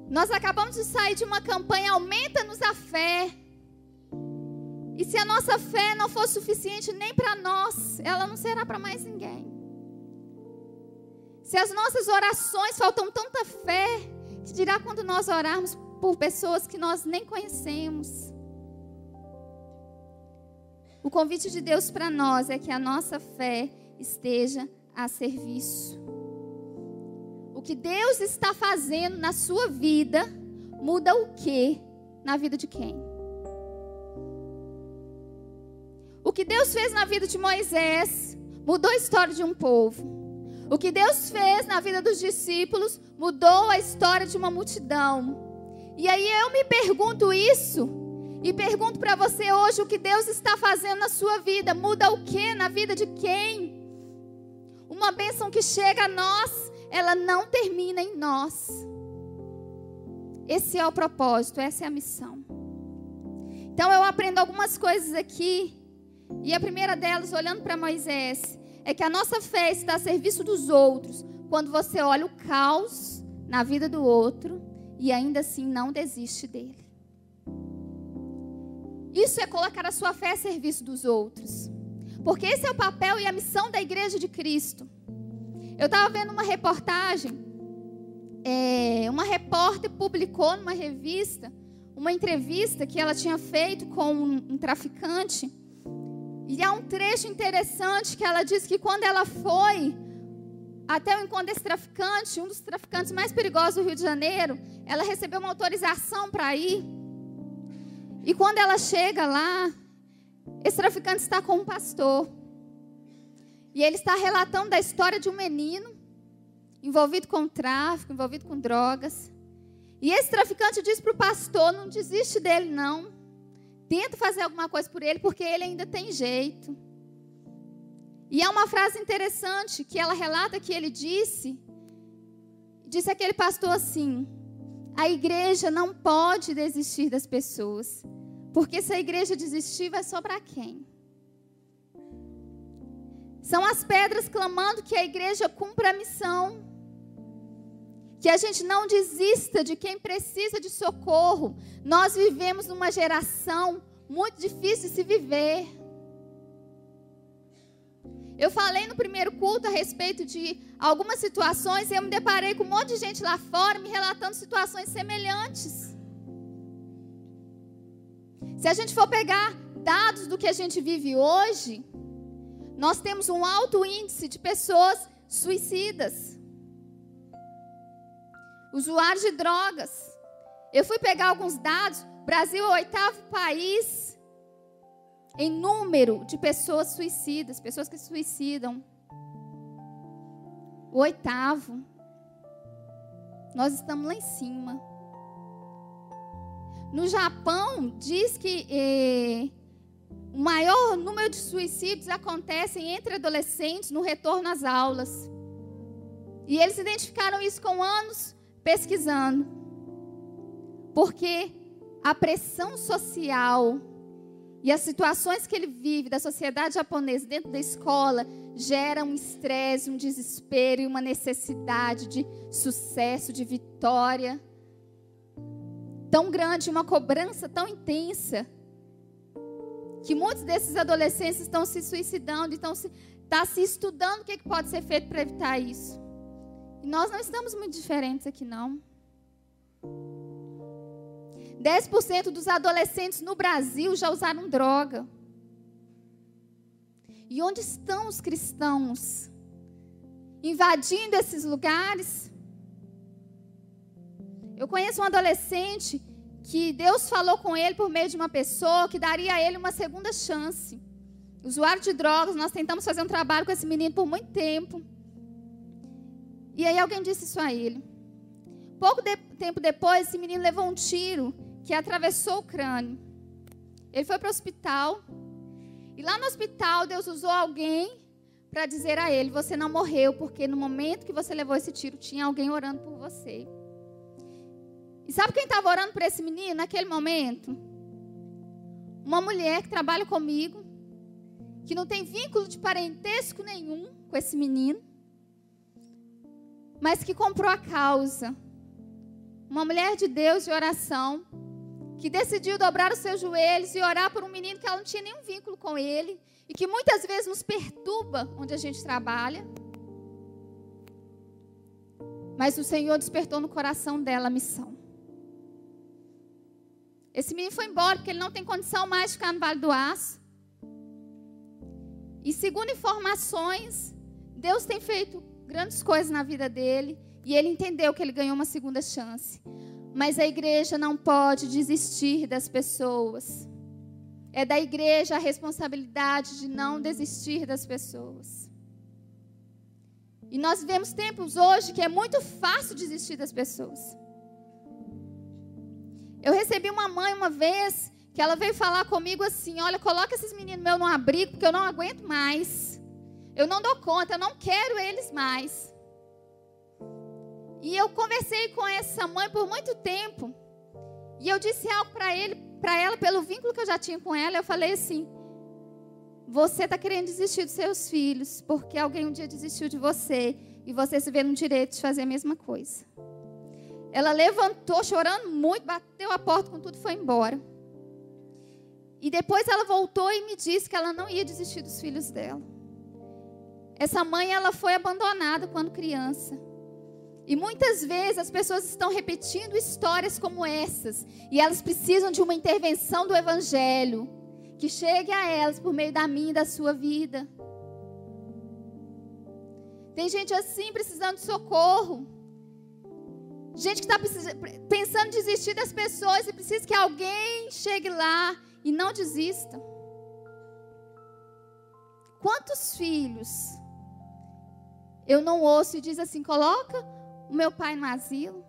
Nós acabamos de sair de uma campanha Aumenta-nos a Fé. E se a nossa fé não for suficiente nem para nós, ela não será para mais ninguém. Se as nossas orações faltam tanta fé, que dirá quando nós orarmos por pessoas que nós nem conhecemos. O convite de Deus para nós é que a nossa fé esteja a serviço. O que Deus está fazendo na sua vida, muda o quê na vida de quem? que Deus fez na vida de Moisés mudou a história de um povo. O que Deus fez na vida dos discípulos mudou a história de uma multidão. E aí eu me pergunto isso, e pergunto para você hoje, o que Deus está fazendo na sua vida? Muda o que na vida de quem? Uma bênção que chega a nós, ela não termina em nós. Esse é o propósito, essa é a missão. Então eu aprendo algumas coisas aqui, e a primeira delas, olhando para Moisés, é que a nossa fé está a serviço dos outros, quando você olha o caos na vida do outro, e ainda assim não desiste dele. Isso é colocar a sua fé a serviço dos outros. Porque esse é o papel e a missão da Igreja de Cristo. Eu estava vendo uma reportagem, uma repórter publicou numa revista uma entrevista que ela tinha feito com um traficante. E há um trecho interessante que ela diz que quando ela foi até o encontro desse traficante, um dos traficantes mais perigosos do Rio de Janeiro, ela recebeu uma autorização para ir. E quando ela chega lá, esse traficante está com um pastor. E ele está relatando da história de um menino envolvido com tráfico, envolvido com drogas. E esse traficante diz para o pastor, não desiste dele não. Tenta fazer alguma coisa por ele, porque ele ainda tem jeito. E há uma frase interessante que ela relata que ele disse aquele pastor assim: a igreja não pode desistir das pessoas, porque se a igreja desistir, vai sobrar quem? São as pedras clamando que a igreja cumpra a missão, que a gente não desista de quem precisa de socorro. Nós vivemos numa geração muito difícil de se viver. Eu falei no primeiro culto a respeito de algumas situações e eu me deparei com um monte de gente lá fora me relatando situações semelhantes. Se a gente for pegar dados do que a gente vive hoje, nós temos um alto índice de pessoas suicidas, usuários de drogas. Eu fui pegar alguns dados. O Brasil é o 8º país em número de pessoas suicidas, pessoas que se suicidam. O 8º. Nós estamos lá em cima. No Japão, diz que o maior número de suicídios acontecem entre adolescentes no retorno às aulas. E eles identificaram isso com anos pesquisando. Porque a pressão social e as situações que ele vive da sociedade japonesa dentro da escola gera um estresse, um desespero e uma necessidade de sucesso, de vitória tão grande, uma cobrança tão intensa, que muitos desses adolescentes estão se suicidando, está se estudando o que pode ser feito para evitar isso. E nós não estamos muito diferentes aqui, não. 10% dos adolescentes no Brasil já usaram droga. E onde estão os cristãos? Invadindo esses lugares? Eu conheço um adolescente que Deus falou com ele por meio de uma pessoa que daria a ele uma segunda chance. Usuário de drogas, nós tentamos fazer um trabalho com esse menino por muito tempo. E aí alguém disse isso a ele. Pouco tempo depois, esse menino levou um tiro que atravessou o crânio. Ele foi para o hospital. E lá no hospital, Deus usou alguém para dizer a ele: você não morreu, porque no momento que você levou esse tiro, tinha alguém orando por você. E sabe quem estava orando por esse menino naquele momento? Uma mulher que trabalha comigo, que não tem vínculo de parentesco nenhum com esse menino, mas que comprou a causa. Uma mulher de Deus de oração, que decidiu dobrar os seus joelhos e orar por um menino que ela não tinha nenhum vínculo com ele e que muitas vezes nos perturba onde a gente trabalha. Mas o Senhor despertou no coração dela a missão. Esse menino foi embora porque ele não tem condição mais de ficar no Vale do Aço. E segundo informações, Deus tem feito grandes coisas na vida dele e ele entendeu que ele ganhou uma segunda chance. Mas a igreja não pode desistir das pessoas. é da igreja a responsabilidade de não desistir das pessoas. E nós vivemos tempos hoje que é muito fácil desistir das pessoas. Eu recebi uma mãe uma vez que ela veio falar comigo assim: olha, coloca esses meninos meus no abrigo porque eu não aguento mais. Eu não dou conta, eu não quero eles mais. E eu conversei com essa mãe por muito tempo. E eu disse algo para ela, pelo vínculo que eu já tinha com ela. Eu falei assim: você está querendo desistir dos seus filhos, porque alguém um dia desistiu de você, e você se vê no direito de fazer a mesma coisa. Ela levantou chorando muito, bateu a porta com tudo e foi embora. E depois ela voltou e me disse que ela não ia desistir dos filhos dela. Essa mãe, ela foi abandonada quando criança. E muitas vezes as pessoas estão repetindo histórias como essas. E elas precisam de uma intervenção do Evangelho que chegue a elas por meio da minha e da sua vida. Tem gente assim precisando de socorro. Gente que está pensando em desistir das pessoas e precisa que alguém chegue lá e não desista. Quantos filhos eu não ouço e diz assim: coloca o meu pai no asilo?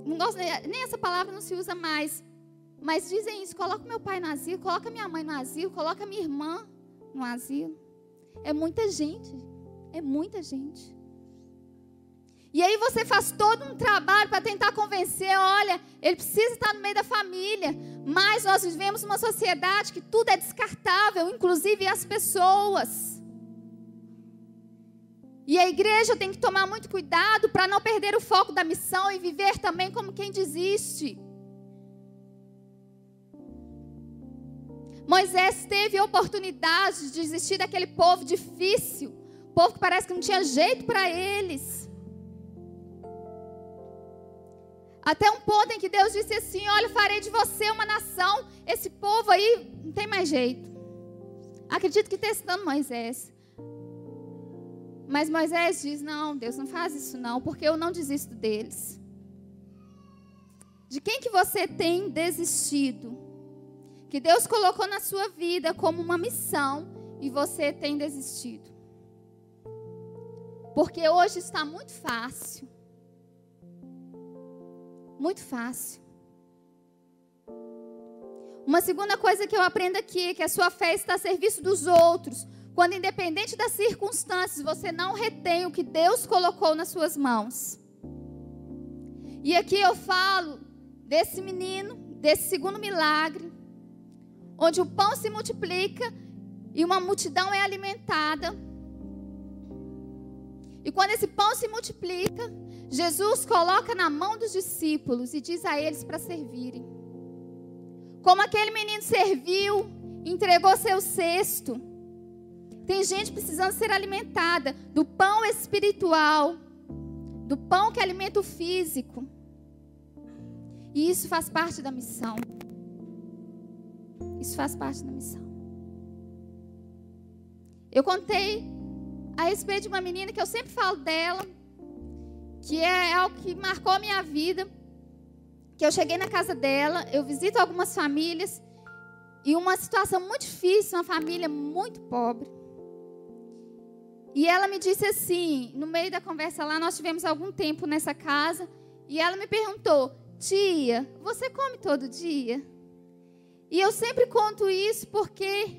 Não gosto, nem essa palavra não se usa mais. Mas dizem isso: coloca o meu pai no asilo, coloca minha mãe no asilo, coloca minha irmã no asilo. É muita gente. É muita gente. E aí você faz todo um trabalho para tentar convencer: olha, ele precisa estar no meio da família. Mas nós vivemos uma sociedade que tudo é descartável, inclusive as pessoas. E a igreja tem que tomar muito cuidado para não perder o foco da missão e viver também como quem desiste. Moisés teve a oportunidade de desistir daquele povo difícil, povo que parece que não tinha jeito para eles. Até um ponto em que Deus disse assim: olha, farei de você uma nação. Esse povo aí não tem mais jeito. Acredito que testando Moisés. Mas Moisés diz: não, Deus, não faz isso não, porque eu não desisto deles. De quem que você tem desistido? Que Deus colocou na sua vida como uma missão e você tem desistido. Porque hoje está muito fácil. Muito fácil. Uma segunda coisa que eu aprendo aqui é que a sua fé está a serviço dos outros. Quando, independente das circunstâncias, você não retém o que Deus colocou nas suas mãos. E aqui eu falo desse menino, desse segundo milagre, onde o pão se multiplica e uma multidão é alimentada. E quando esse pão se multiplica, Jesus coloca na mão dos discípulos e diz a eles para servirem. Como aquele menino serviu, entregou seu cesto. Tem gente precisando ser alimentada do pão espiritual, do pão que alimenta o físico. E isso faz parte da missão. Isso faz parte da missão. Eu contei a respeito de uma menina que eu sempre falo dela, que é algo que marcou a minha vida. Que eu cheguei na casa dela, eu visito algumas famílias, e uma situação muito difícil, uma família muito pobre. E ela me disse assim, no meio da conversa lá, nós tivemos algum tempo nessa casa, e ela me perguntou: tia, você come todo dia? E eu sempre conto isso porque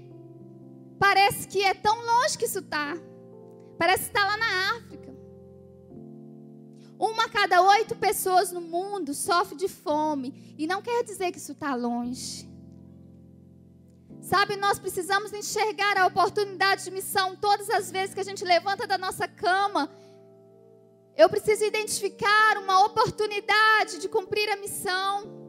parece que é tão longe que isso está. Parece que está lá na África. 1 a cada 8 pessoas no mundo sofre de fome. E não quer dizer que isso está longe. Sabe, nós precisamos enxergar a oportunidade de missão todas as vezes que a gente levanta da nossa cama. Eu preciso identificar uma oportunidade de cumprir a missão.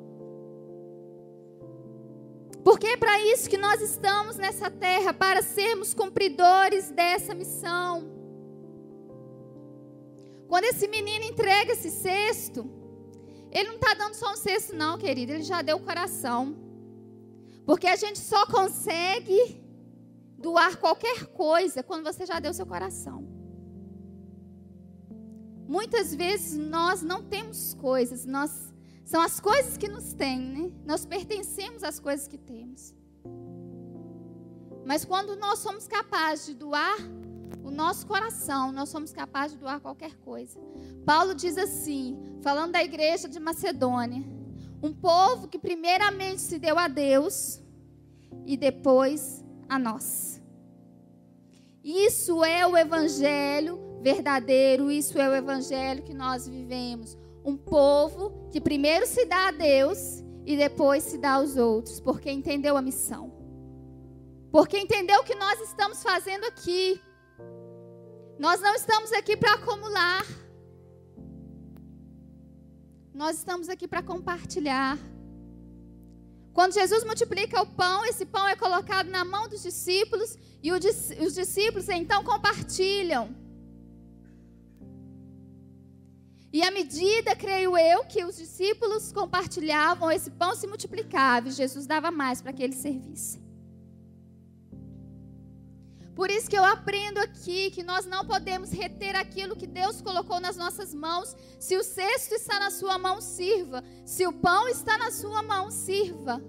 Porque é para isso que nós estamos nessa terra, para sermos cumpridores dessa missão. Quando esse menino entrega esse cesto, ele não está dando só um cesto não, querido, ele já deu o coração. Porque a gente só consegue doar qualquer coisa quando você já deu seu coração. Muitas vezes nós não temos coisas, nós São as coisas que nos têm, né? Nós pertencemos às coisas que temos. Mas quando nós somos capazes de doar o nosso coração, nós somos capazes de doar qualquer coisa. Paulo diz assim, falando da igreja de Macedônia: um povo que primeiramente se deu a Deus e depois a nós. Isso é o evangelho verdadeiro, isso é o evangelho que nós vivemos. Um povo que primeiro se dá a Deus e depois se dá aos outros, porque entendeu a missão. Porque entendeu o que nós estamos fazendo aqui. Nós não estamos aqui para acumular. Nós estamos aqui para compartilhar. Quando Jesus multiplica o pão, esse pão é colocado na mão dos discípulos e os discípulos então compartilham. E à medida, creio eu, que os discípulos compartilhavam, esse pão se multiplicava e Jesus dava mais para que eles servissem. Por isso que eu aprendo aqui que nós não podemos reter aquilo que Deus colocou nas nossas mãos. Se o cesto está na sua mão, sirva. Se o pão está na sua mão, sirva.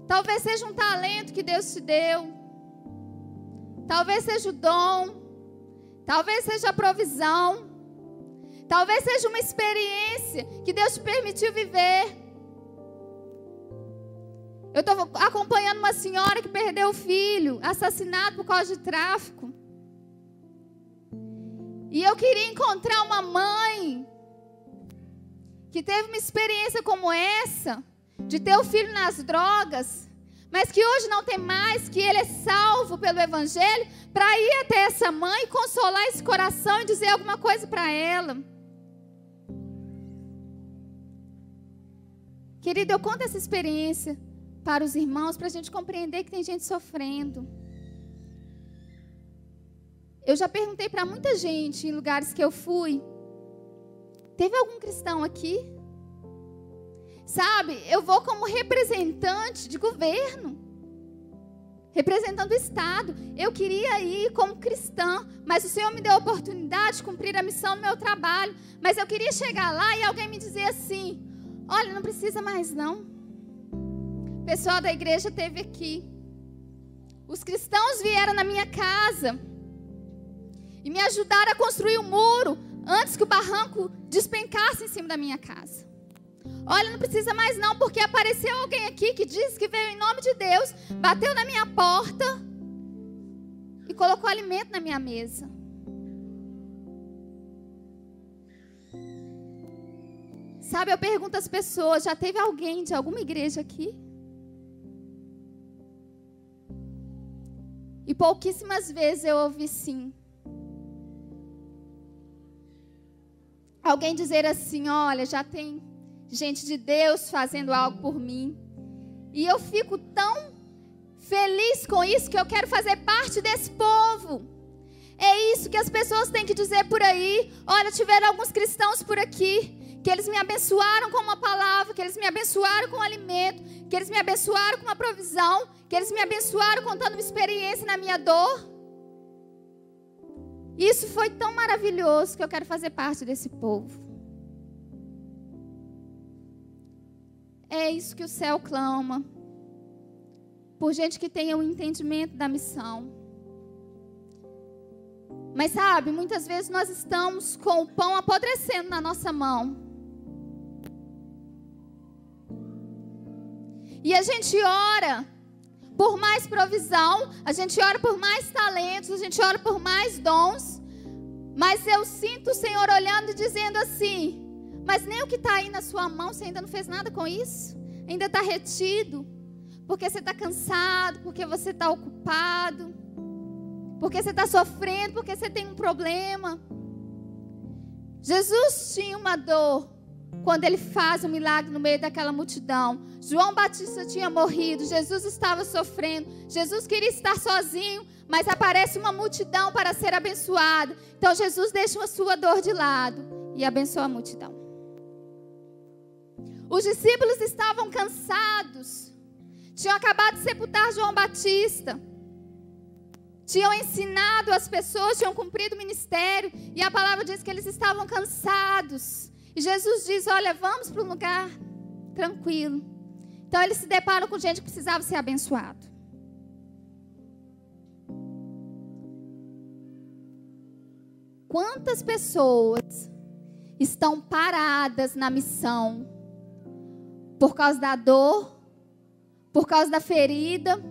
Talvez seja um talento que Deus te deu. Talvez seja o dom. Talvez seja a provisão. Talvez seja uma experiência que Deus te permitiu viver. Eu estou acompanhando uma senhora que perdeu o filho, assassinado por causa de tráfico. E eu queria encontrar uma mãe que teve uma experiência como essa, de ter o filho nas drogas, mas que hoje não tem mais, que ele é salvo pelo Evangelho, para ir até essa mãe, consolar esse coração e dizer alguma coisa para ela. Querido, eu conto essa experiência para os irmãos, para a gente compreender que tem gente sofrendo. Eu já perguntei para muita gente em lugares que eu fui: teve algum cristão aqui? Sabe, eu vou como representante de governo, representando o Estado. Eu queria ir como cristã, mas o Senhor me deu a oportunidade de cumprir a missão no meu trabalho. Mas eu queria chegar lá e alguém me dizer assim: olha, não precisa mais não. O pessoal da igreja esteve aqui. Os cristãos vieram na minha casa e me ajudaram a construir um muro antes que o barranco despencasse em cima da minha casa. Olha, não precisa mais não, porque apareceu alguém aqui que disse que veio em nome de Deus, bateu na minha porta e colocou alimento na minha mesa. Sabe, eu pergunto às pessoas: já teve alguém de alguma igreja aqui? E pouquíssimas vezes eu ouvi sim. Alguém dizer assim: olha, já tem gente de Deus fazendo algo por mim. E eu fico tão feliz com isso que eu quero fazer parte desse povo. É isso que as pessoas têm que dizer por aí. Olha, tiveram alguns cristãos por aqui que eles me abençoaram com uma palavra, que eles me abençoaram com um alimento, que eles me abençoaram com uma provisão, que eles me abençoaram contando uma experiência na minha dor. Isso foi tão maravilhoso que eu quero fazer parte desse povo. É isso que o céu clama, por gente que tenha o entendimento da missão. Mas sabe, muitas vezes nós estamos com o pão apodrecendo na nossa mão. E a gente ora por mais provisão, a gente ora por mais talentos, a gente ora por mais dons. Mas eu sinto o Senhor olhando e dizendo assim: mas nem o que está aí na sua mão, você ainda não fez nada com isso? Ainda está retido? Porque você está cansado, porque você está ocupado, porque você está sofrendo, porque você tem um problema. Jesus tinha uma dor quando ele faz um milagre no meio daquela multidão. João Batista tinha morrido, Jesus estava sofrendo, Jesus queria estar sozinho, mas aparece uma multidão para ser abençoada. Então Jesus deixa a sua dor de lado e abençoa a multidão. Os discípulos estavam cansados, tinham acabado de sepultar João Batista, tinham ensinado as pessoas, tinham cumprido o ministério, E a palavra diz que eles estavam cansados. E Jesus diz, olha, vamos para um lugar tranquilo. Então eles se deparam com gente que precisava ser abençoado. Quantas pessoas estão paradas na missão por causa da dor, por causa da ferida,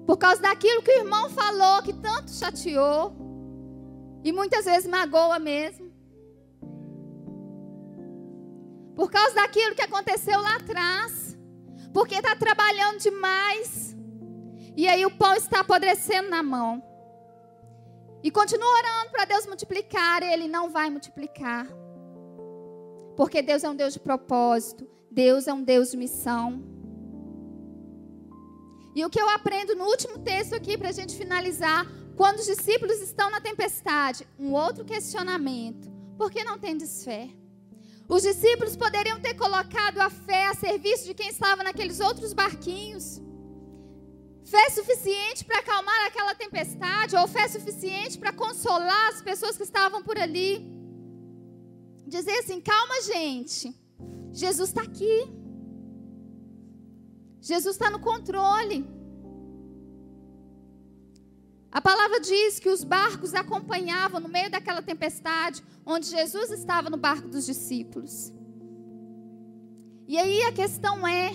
por causa daquilo que o irmão falou que tanto chateou e muitas vezes magoa mesmo, por causa daquilo que aconteceu lá atrás, porque está trabalhando demais e aí o pão está apodrecendo na mão. E continua orando para Deus multiplicar, e Ele não vai multiplicar. Porque Deus é um Deus de propósito, Deus é um Deus de missão. E o que eu aprendo no último texto aqui, para a gente finalizar, quando os discípulos estão na tempestade, um outro questionamento: por que não tendes fé? Os discípulos poderiam ter colocado a fé a serviço de quem estava naqueles outros barquinhos. Fé suficiente para acalmar aquela tempestade, ou fé suficiente para consolar as pessoas que estavam por ali. Dizer assim, calma gente, Jesus está aqui. Jesus está no controle. A palavra diz que os barcos acompanhavam no meio daquela tempestade, onde Jesus estava no barco dos discípulos. E aí a questão é,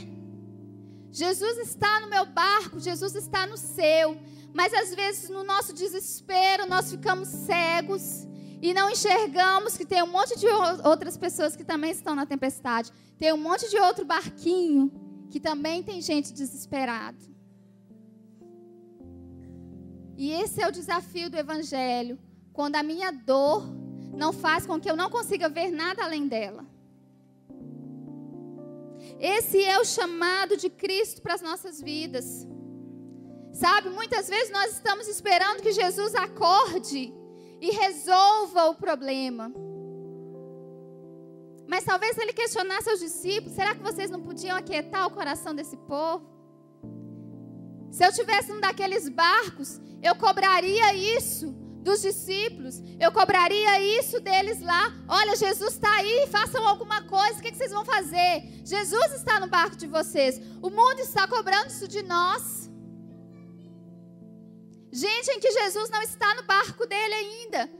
Jesus está no meu barco, Jesus está no seu, mas às vezes no nosso desespero nós ficamos cegos e não enxergamos que tem um monte de outras pessoas que também estão na tempestade, tem um monte de outro barquinho que também tem gente desesperada. E esse é o desafio do Evangelho, quando a minha dor não faz com que eu não consiga ver nada além dela. Esse é o chamado de Cristo para as nossas vidas. Sabe, muitas vezes nós estamos esperando que Jesus acorde e resolva o problema. Mas talvez se Ele questionasse aos discípulos, será que vocês não podiam aquietar o coração desse povo? Se eu tivesse um daqueles barcos, eu cobraria isso dos discípulos, eu cobraria isso deles lá. Olha, Jesus está aí, façam alguma coisa, o que vocês vão fazer? Jesus está no barco de vocês, o mundo está cobrando isso de nós. Gente em que Jesus não está no barco dele ainda.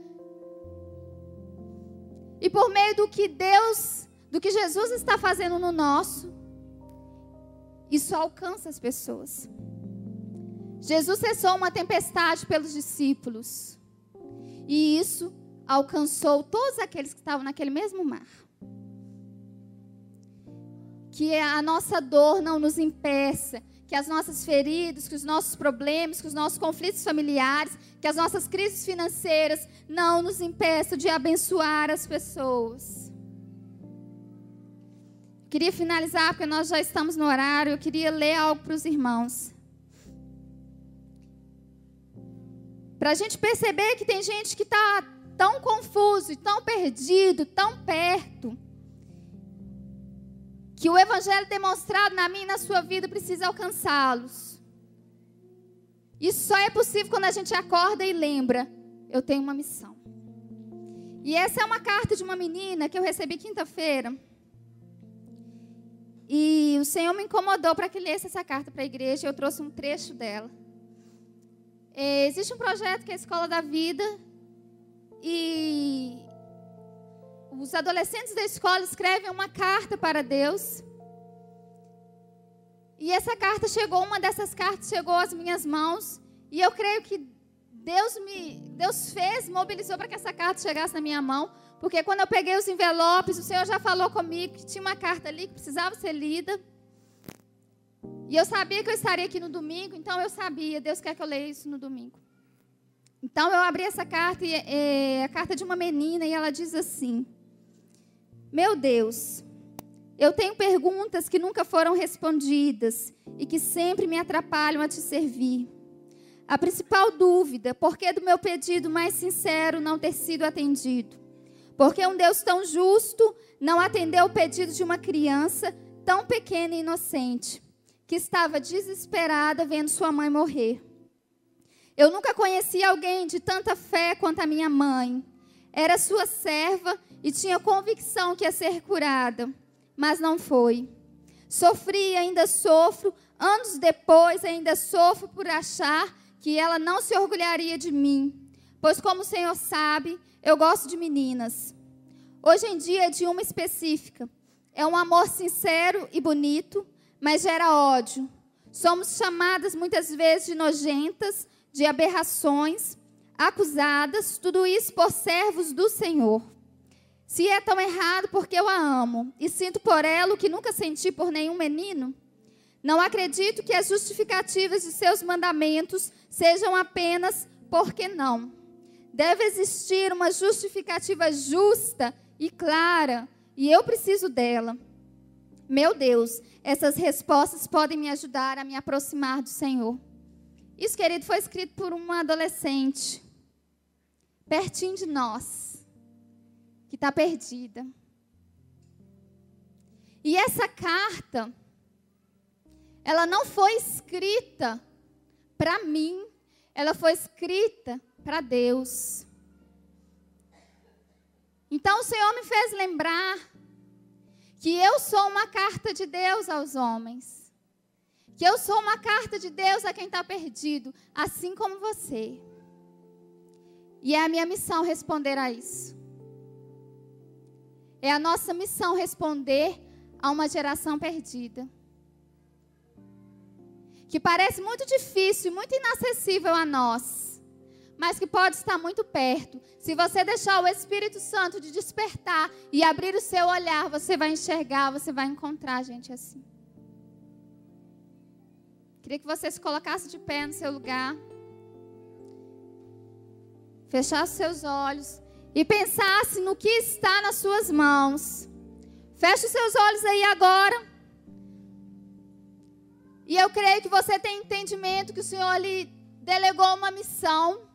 E por meio do que Jesus está fazendo no nosso, isso alcança as pessoas. Jesus cessou uma tempestade pelos discípulos. E isso alcançou todos aqueles que estavam naquele mesmo mar. Que a nossa dor não nos impeça, que as nossas feridas, que os nossos problemas, que os nossos conflitos familiares, que as nossas crises financeiras não nos impeçam de abençoar as pessoas. Queria finalizar, porque nós já estamos no horário, eu queria ler algo para os irmãos. Para a gente perceber que tem gente que está tão confuso, tão perdido, tão perto, que o Evangelho demonstrado na minha e na sua vida precisa alcançá-los. Isso só é possível quando a gente acorda e lembra, eu tenho uma missão. E essa é uma carta de uma menina que eu recebi quinta-feira. E o Senhor me incomodou para que lesse essa carta para a igreja, e eu trouxe um trecho dela. Existe um projeto que é a Escola da Vida, e os adolescentes da escola escrevem uma carta para Deus. E essa carta chegou, uma dessas cartas chegou às minhas mãos, e eu creio que Deus mobilizou para que essa carta chegasse na minha mão, porque quando eu peguei os envelopes, o Senhor já falou comigo que tinha uma carta ali que precisava ser lida. E eu sabia que eu estaria aqui no domingo, então eu sabia, Deus quer que eu leia isso no domingo. Então eu abri essa carta, e é a carta de uma menina, e ela diz assim: meu Deus, eu tenho perguntas que nunca foram respondidas e que sempre me atrapalham a te servir. A principal dúvida, por que do meu pedido mais sincero não ter sido atendido? Porque um Deus tão justo não atendeu o pedido de uma criança tão pequena e inocente, que estava desesperada vendo sua mãe morrer. Eu nunca conheci alguém de tanta fé quanto a minha mãe. Era sua serva e tinha convicção que ia ser curada, mas não foi. Sofri e ainda sofro, anos depois ainda sofro por achar que ela não se orgulharia de mim, pois como o Senhor sabe, eu gosto de meninas. Hoje em dia é de uma específica. É um amor sincero e bonito, mas gera ódio. Somos chamadas muitas vezes de nojentas, de aberrações, acusadas, tudo isso por servos do Senhor. Se é tão errado porque eu a amo e sinto por ela o que nunca senti por nenhum menino, não acredito que as justificativas de seus mandamentos sejam apenas porque não. Deve existir uma justificativa justa e clara, e eu preciso dela. Meu Deus, essas respostas podem me ajudar a me aproximar do Senhor. Isso, querido, foi escrito por uma adolescente, pertinho de nós, que está perdida. E essa carta, ela não foi escrita para mim, ela foi escrita para Deus. Então o Senhor me fez lembrar que eu sou uma carta de Deus aos homens. Que eu sou uma carta de Deus a quem está perdido, assim como você. E é a minha missão responder a isso. É a nossa missão responder a uma geração perdida. Que parece muito difícil, muito inacessível a nós, mas que pode estar muito perto. Se você deixar o Espírito Santo de despertar e abrir o seu olhar, você vai enxergar, você vai encontrar gente assim. Queria que você se colocasse de pé no seu lugar, fechasse seus olhos e pensasse no que está nas suas mãos. Feche os seus olhos aí agora. E eu creio que você tem entendimento que o Senhor lhe delegou uma missão.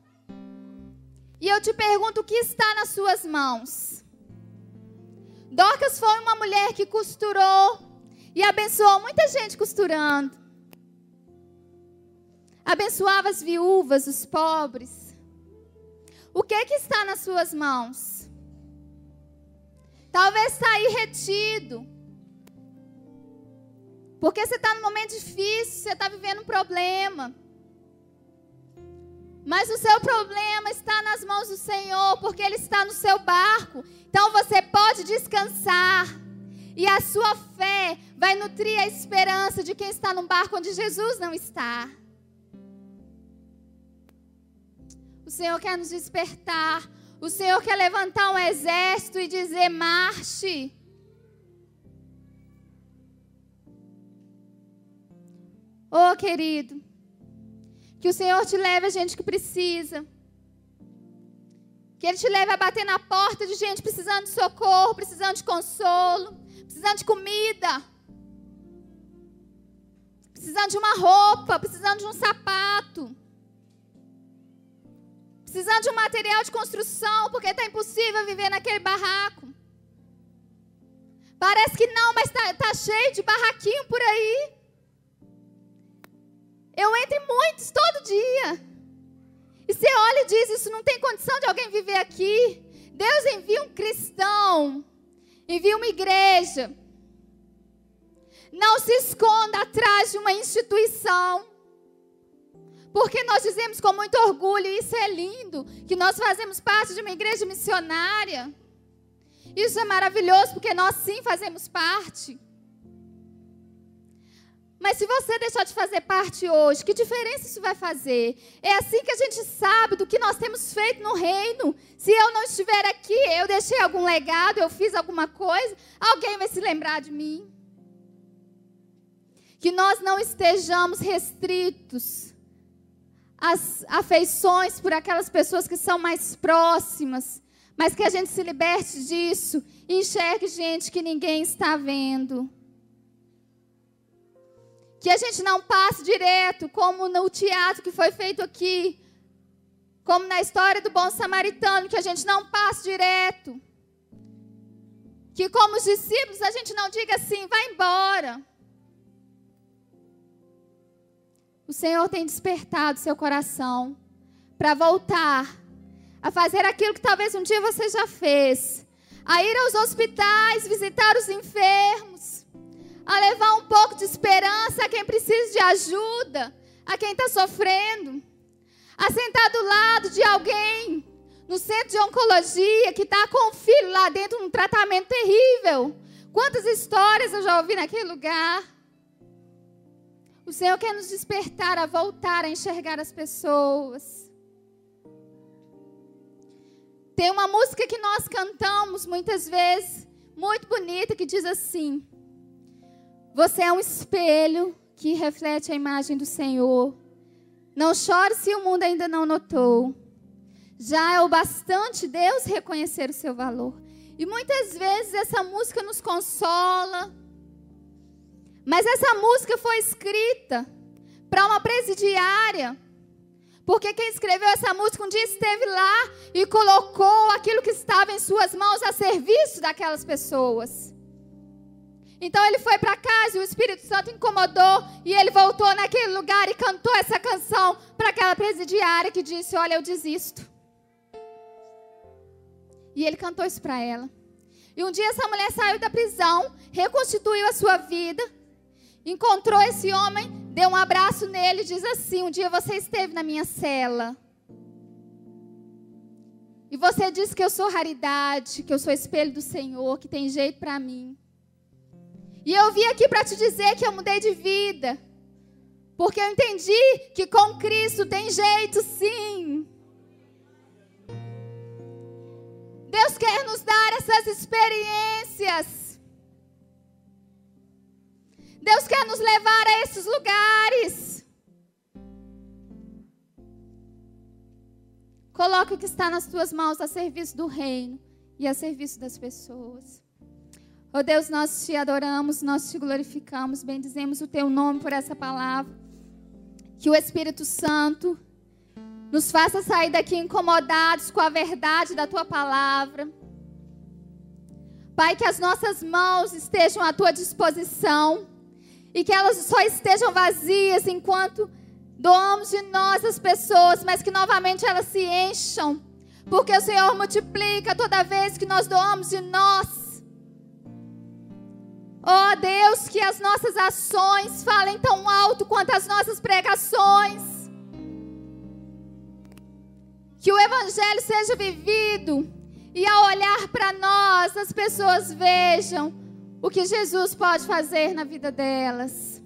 E eu te pergunto, o que está nas suas mãos? Dorcas foi uma mulher que costurou e abençoou muita gente costurando. Abençoava as viúvas, os pobres. O que está nas suas mãos? Talvez está aí retido. Porque você está num momento difícil, você está vivendo um problema. Mas o seu problema está nas mãos do Senhor, porque Ele está no seu barco. Então você pode descansar. E a sua fé vai nutrir a esperança de quem está num barco onde Jesus não está. O Senhor quer nos despertar. O Senhor quer levantar um exército e dizer: marche. Oh, querido, que o Senhor te leve a gente que precisa. Que Ele te leve a bater na porta de gente precisando de socorro, precisando de consolo, precisando de comida, precisando de uma roupa, precisando de um sapato, precisando de um material de construção, porque está impossível viver naquele barraco. Parece que não, mas está cheio de barraquinho por aí. Eu entro em muitos todo dia. E você olha e diz: isso não tem condição de alguém viver aqui. Deus envia um cristão, envia uma igreja. Não se esconda atrás de uma instituição. Porque nós dizemos com muito orgulho, e isso é lindo, que nós fazemos parte de uma igreja missionária. Isso é maravilhoso, porque nós sim fazemos parte. Mas se você deixar de fazer parte hoje, que diferença isso vai fazer? É assim que a gente sabe do que nós temos feito no reino. Se eu não estiver aqui, eu deixei algum legado, eu fiz alguma coisa, alguém vai se lembrar de mim. Que nós não estejamos restritos às afeições por aquelas pessoas que são mais próximas, mas que a gente se liberte disso e enxergue gente que ninguém está vendo. Que a gente não passe direto, como no teatro que foi feito aqui, como na história do bom samaritano, que a gente não passe direto. Que como os discípulos a gente não diga assim: vai embora. O Senhor tem despertado seu coração para voltar a fazer aquilo que talvez um dia você já fez, a ir aos hospitais, visitar os enfermos, a levar um pouco de esperança a quem precisa de ajuda, a quem está sofrendo, a sentar do lado de alguém no centro de oncologia que está com o filho lá dentro num tratamento terrível. Quantas histórias eu já ouvi naquele lugar. O Senhor quer nos despertar a voltar a enxergar as pessoas. Tem uma música que nós cantamos muitas vezes, muito bonita, que diz assim: você é um espelho que reflete a imagem do Senhor. Não chore se o mundo ainda não notou. Já é o bastante Deus reconhecer o seu valor. E muitas vezes essa música nos consola. Mas essa música foi escrita para uma presidiária. Porque quem escreveu essa música um dia esteve lá e colocou aquilo que estava em suas mãos a serviço daquelas pessoas. Então ele foi para casa e o Espírito Santo incomodou e ele voltou naquele lugar e cantou essa canção para aquela presidiária que disse: olha, eu desisto. E ele cantou isso para ela. E um dia essa mulher saiu da prisão, reconstituiu a sua vida, encontrou esse homem, deu um abraço nele e diz assim: um dia você esteve na minha cela. E você disse que eu sou raridade, que eu sou espelho do Senhor, que tem jeito para mim. E eu vim aqui para te dizer que eu mudei de vida. Porque eu entendi que com Cristo tem jeito sim. Deus quer nos dar essas experiências. Deus quer nos levar a esses lugares. Coloque o que está nas tuas mãos a serviço do reino e a serviço das pessoas. Oh Deus, nós te adoramos, nós te glorificamos, bendizemos o teu nome por essa palavra. Que o Espírito Santo nos faça sair daqui incomodados com a verdade da tua palavra. Pai, que as nossas mãos estejam à tua disposição e que elas só estejam vazias enquanto doamos de nós as pessoas, mas que novamente elas se encham, porque o Senhor multiplica toda vez que nós doamos de nós. Oh Deus, que as nossas ações falem tão alto quanto as nossas pregações. Que o Evangelho seja vivido e ao olhar para nós, as pessoas vejam o que Jesus pode fazer na vida delas.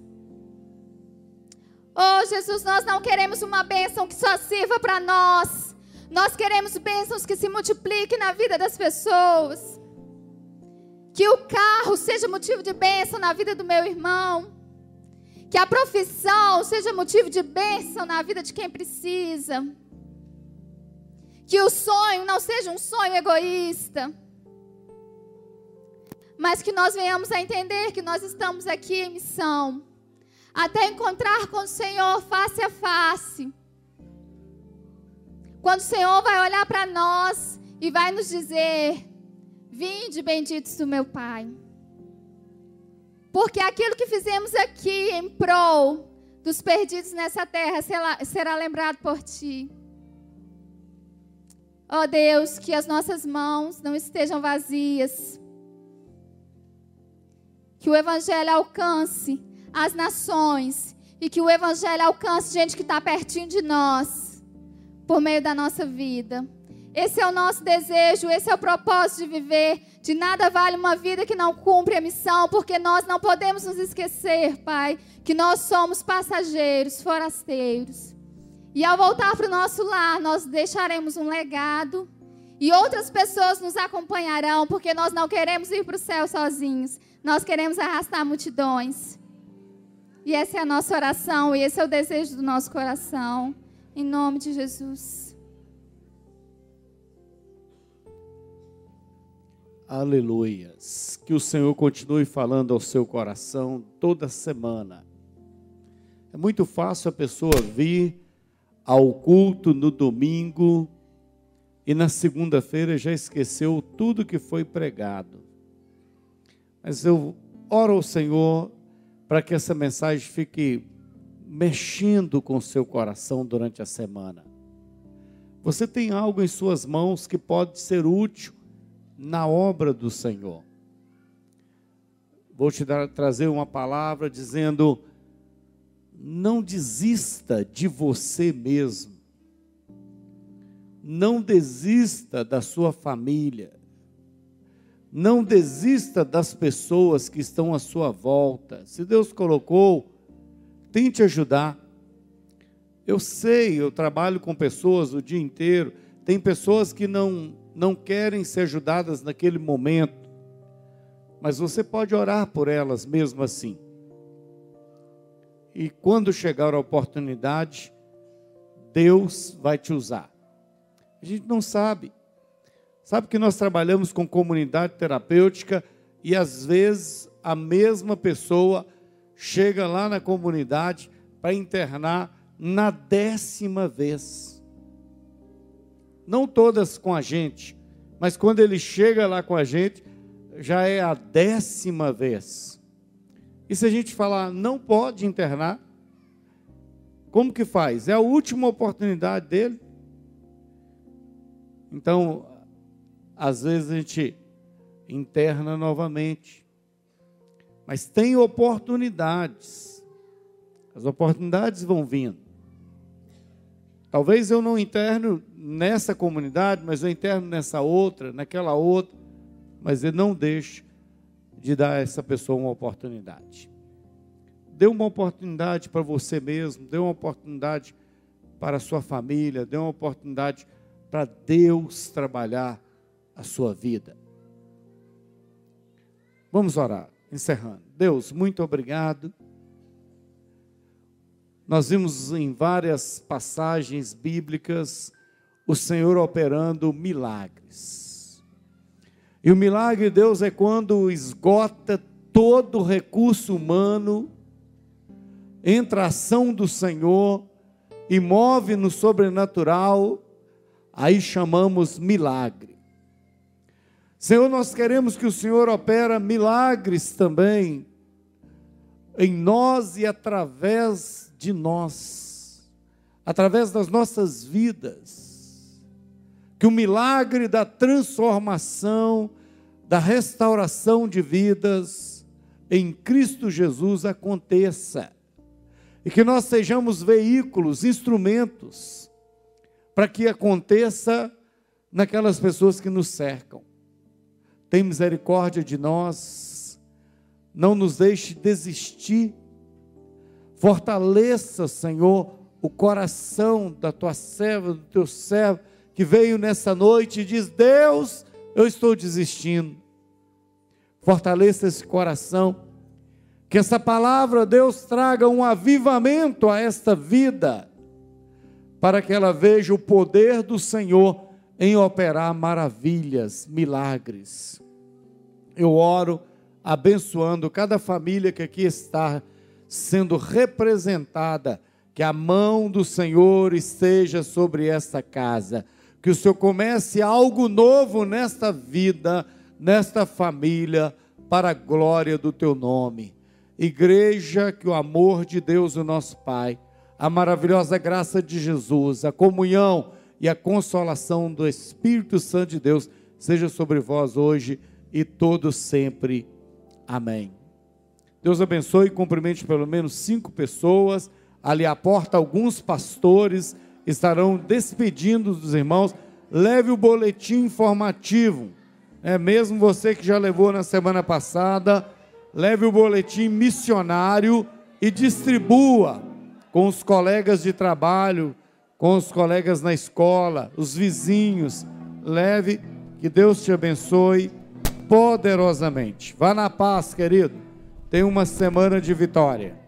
Oh Jesus, nós não queremos uma bênção que só sirva para nós. Nós queremos bênçãos que se multipliquem na vida das pessoas. Que o carro seja motivo de bênção na vida do meu irmão. Que a profissão seja motivo de bênção na vida de quem precisa. Que o sonho não seja um sonho egoísta. Mas que nós venhamos a entender que nós estamos aqui em missão. Até encontrar com o Senhor face a face. Quando o Senhor vai olhar para nós e vai nos dizer: vinde, benditos do meu Pai. Porque aquilo que fizemos aqui em prol dos perdidos nessa terra será lembrado por Ti. Ó Deus, que as nossas mãos não estejam vazias. Que o Evangelho alcance as nações. E que o Evangelho alcance gente que está pertinho de nós. Por meio da nossa vida. Esse é o nosso desejo, esse é o propósito de viver. De nada vale uma vida que não cumpre a missão, porque nós não podemos nos esquecer, Pai, que nós somos passageiros, forasteiros. E ao voltar para o nosso lar, nós deixaremos um legado e outras pessoas nos acompanharão, porque nós não queremos ir para o céu sozinhos, nós queremos arrastar multidões. E essa é a nossa oração, e esse é o desejo do nosso coração, em nome de Jesus. Aleluias. Que o Senhor continue falando ao seu coração toda semana. É muito fácil a pessoa vir ao culto no domingo e na segunda-feira já esqueceu tudo que foi pregado. Mas eu oro ao Senhor para que essa mensagem fique mexendo com o seu coração durante a semana. Você tem algo em suas mãos que pode ser útil na obra do Senhor. Vou te trazer uma palavra dizendo: não desista de você mesmo. Não desista da sua família. Não desista das pessoas que estão à sua volta. Se Deus colocou, tente ajudar. Eu sei, eu trabalho com pessoas o dia inteiro. Tem pessoas que não querem ser ajudadas naquele momento. Mas você pode orar por elas mesmo assim. E quando chegar a oportunidade, Deus vai te usar. A gente não sabe. Sabe que nós trabalhamos com comunidade terapêutica e às vezes a mesma pessoa chega lá na comunidade para internar na 10ª vez. Não todas com a gente, mas quando ele chega lá com a gente, já é a 10ª vez. E se a gente falar, não pode internar, como que faz? É a última oportunidade dele. Então, às vezes a gente interna novamente. Mas tem oportunidades. As oportunidades vão vindo. Talvez eu não interno nessa comunidade, mas eu interno nessa outra, naquela outra. Mas ele não deixa de dar a essa pessoa uma oportunidade. Dê uma oportunidade para você mesmo, dê uma oportunidade para a sua família, dê uma oportunidade para Deus trabalhar a sua vida. Vamos orar, encerrando. Deus, muito obrigado. Nós vimos em várias passagens bíblicas o Senhor operando milagres. E o milagre de Deus é quando esgota todo o recurso humano, entra a ação do Senhor e move no sobrenatural, aí chamamos milagre. Senhor, nós queremos que o Senhor opera milagres também em nós e através de nós, através das nossas vidas. Que o milagre da transformação, da restauração de vidas em Cristo Jesus aconteça. E que nós sejamos veículos, instrumentos, para que aconteça naquelas pessoas que nos cercam. Tem misericórdia de nós, não nos deixe desistir, fortaleça, Senhor, o coração da tua serva, do teu servo, que veio nessa noite e diz: Deus, eu estou desistindo. Fortaleça esse coração, que essa palavra, Deus, traga um avivamento a esta vida, para que ela veja o poder do Senhor em operar maravilhas, milagres. Eu oro abençoando cada família que aqui está sendo representada, que a mão do Senhor esteja sobre esta casa, que o Senhor comece algo novo nesta vida, nesta família, para a glória do teu nome. Igreja, que o amor de Deus, o nosso Pai, a maravilhosa graça de Jesus, a comunhão e a consolação do Espírito Santo de Deus seja sobre vós hoje e todos sempre. Amém. Deus abençoe e cumprimente pelo menos 5 pessoas. Ali à porta, alguns pastores estarão despedindo dos irmãos. Leve o boletim informativo. Mesmo você que já levou na semana passada, leve o boletim missionário e distribua com os colegas de trabalho, com os colegas na escola, os vizinhos. Leve, que Deus te abençoe poderosamente. Vá na paz, querido. Tenha uma semana de vitória.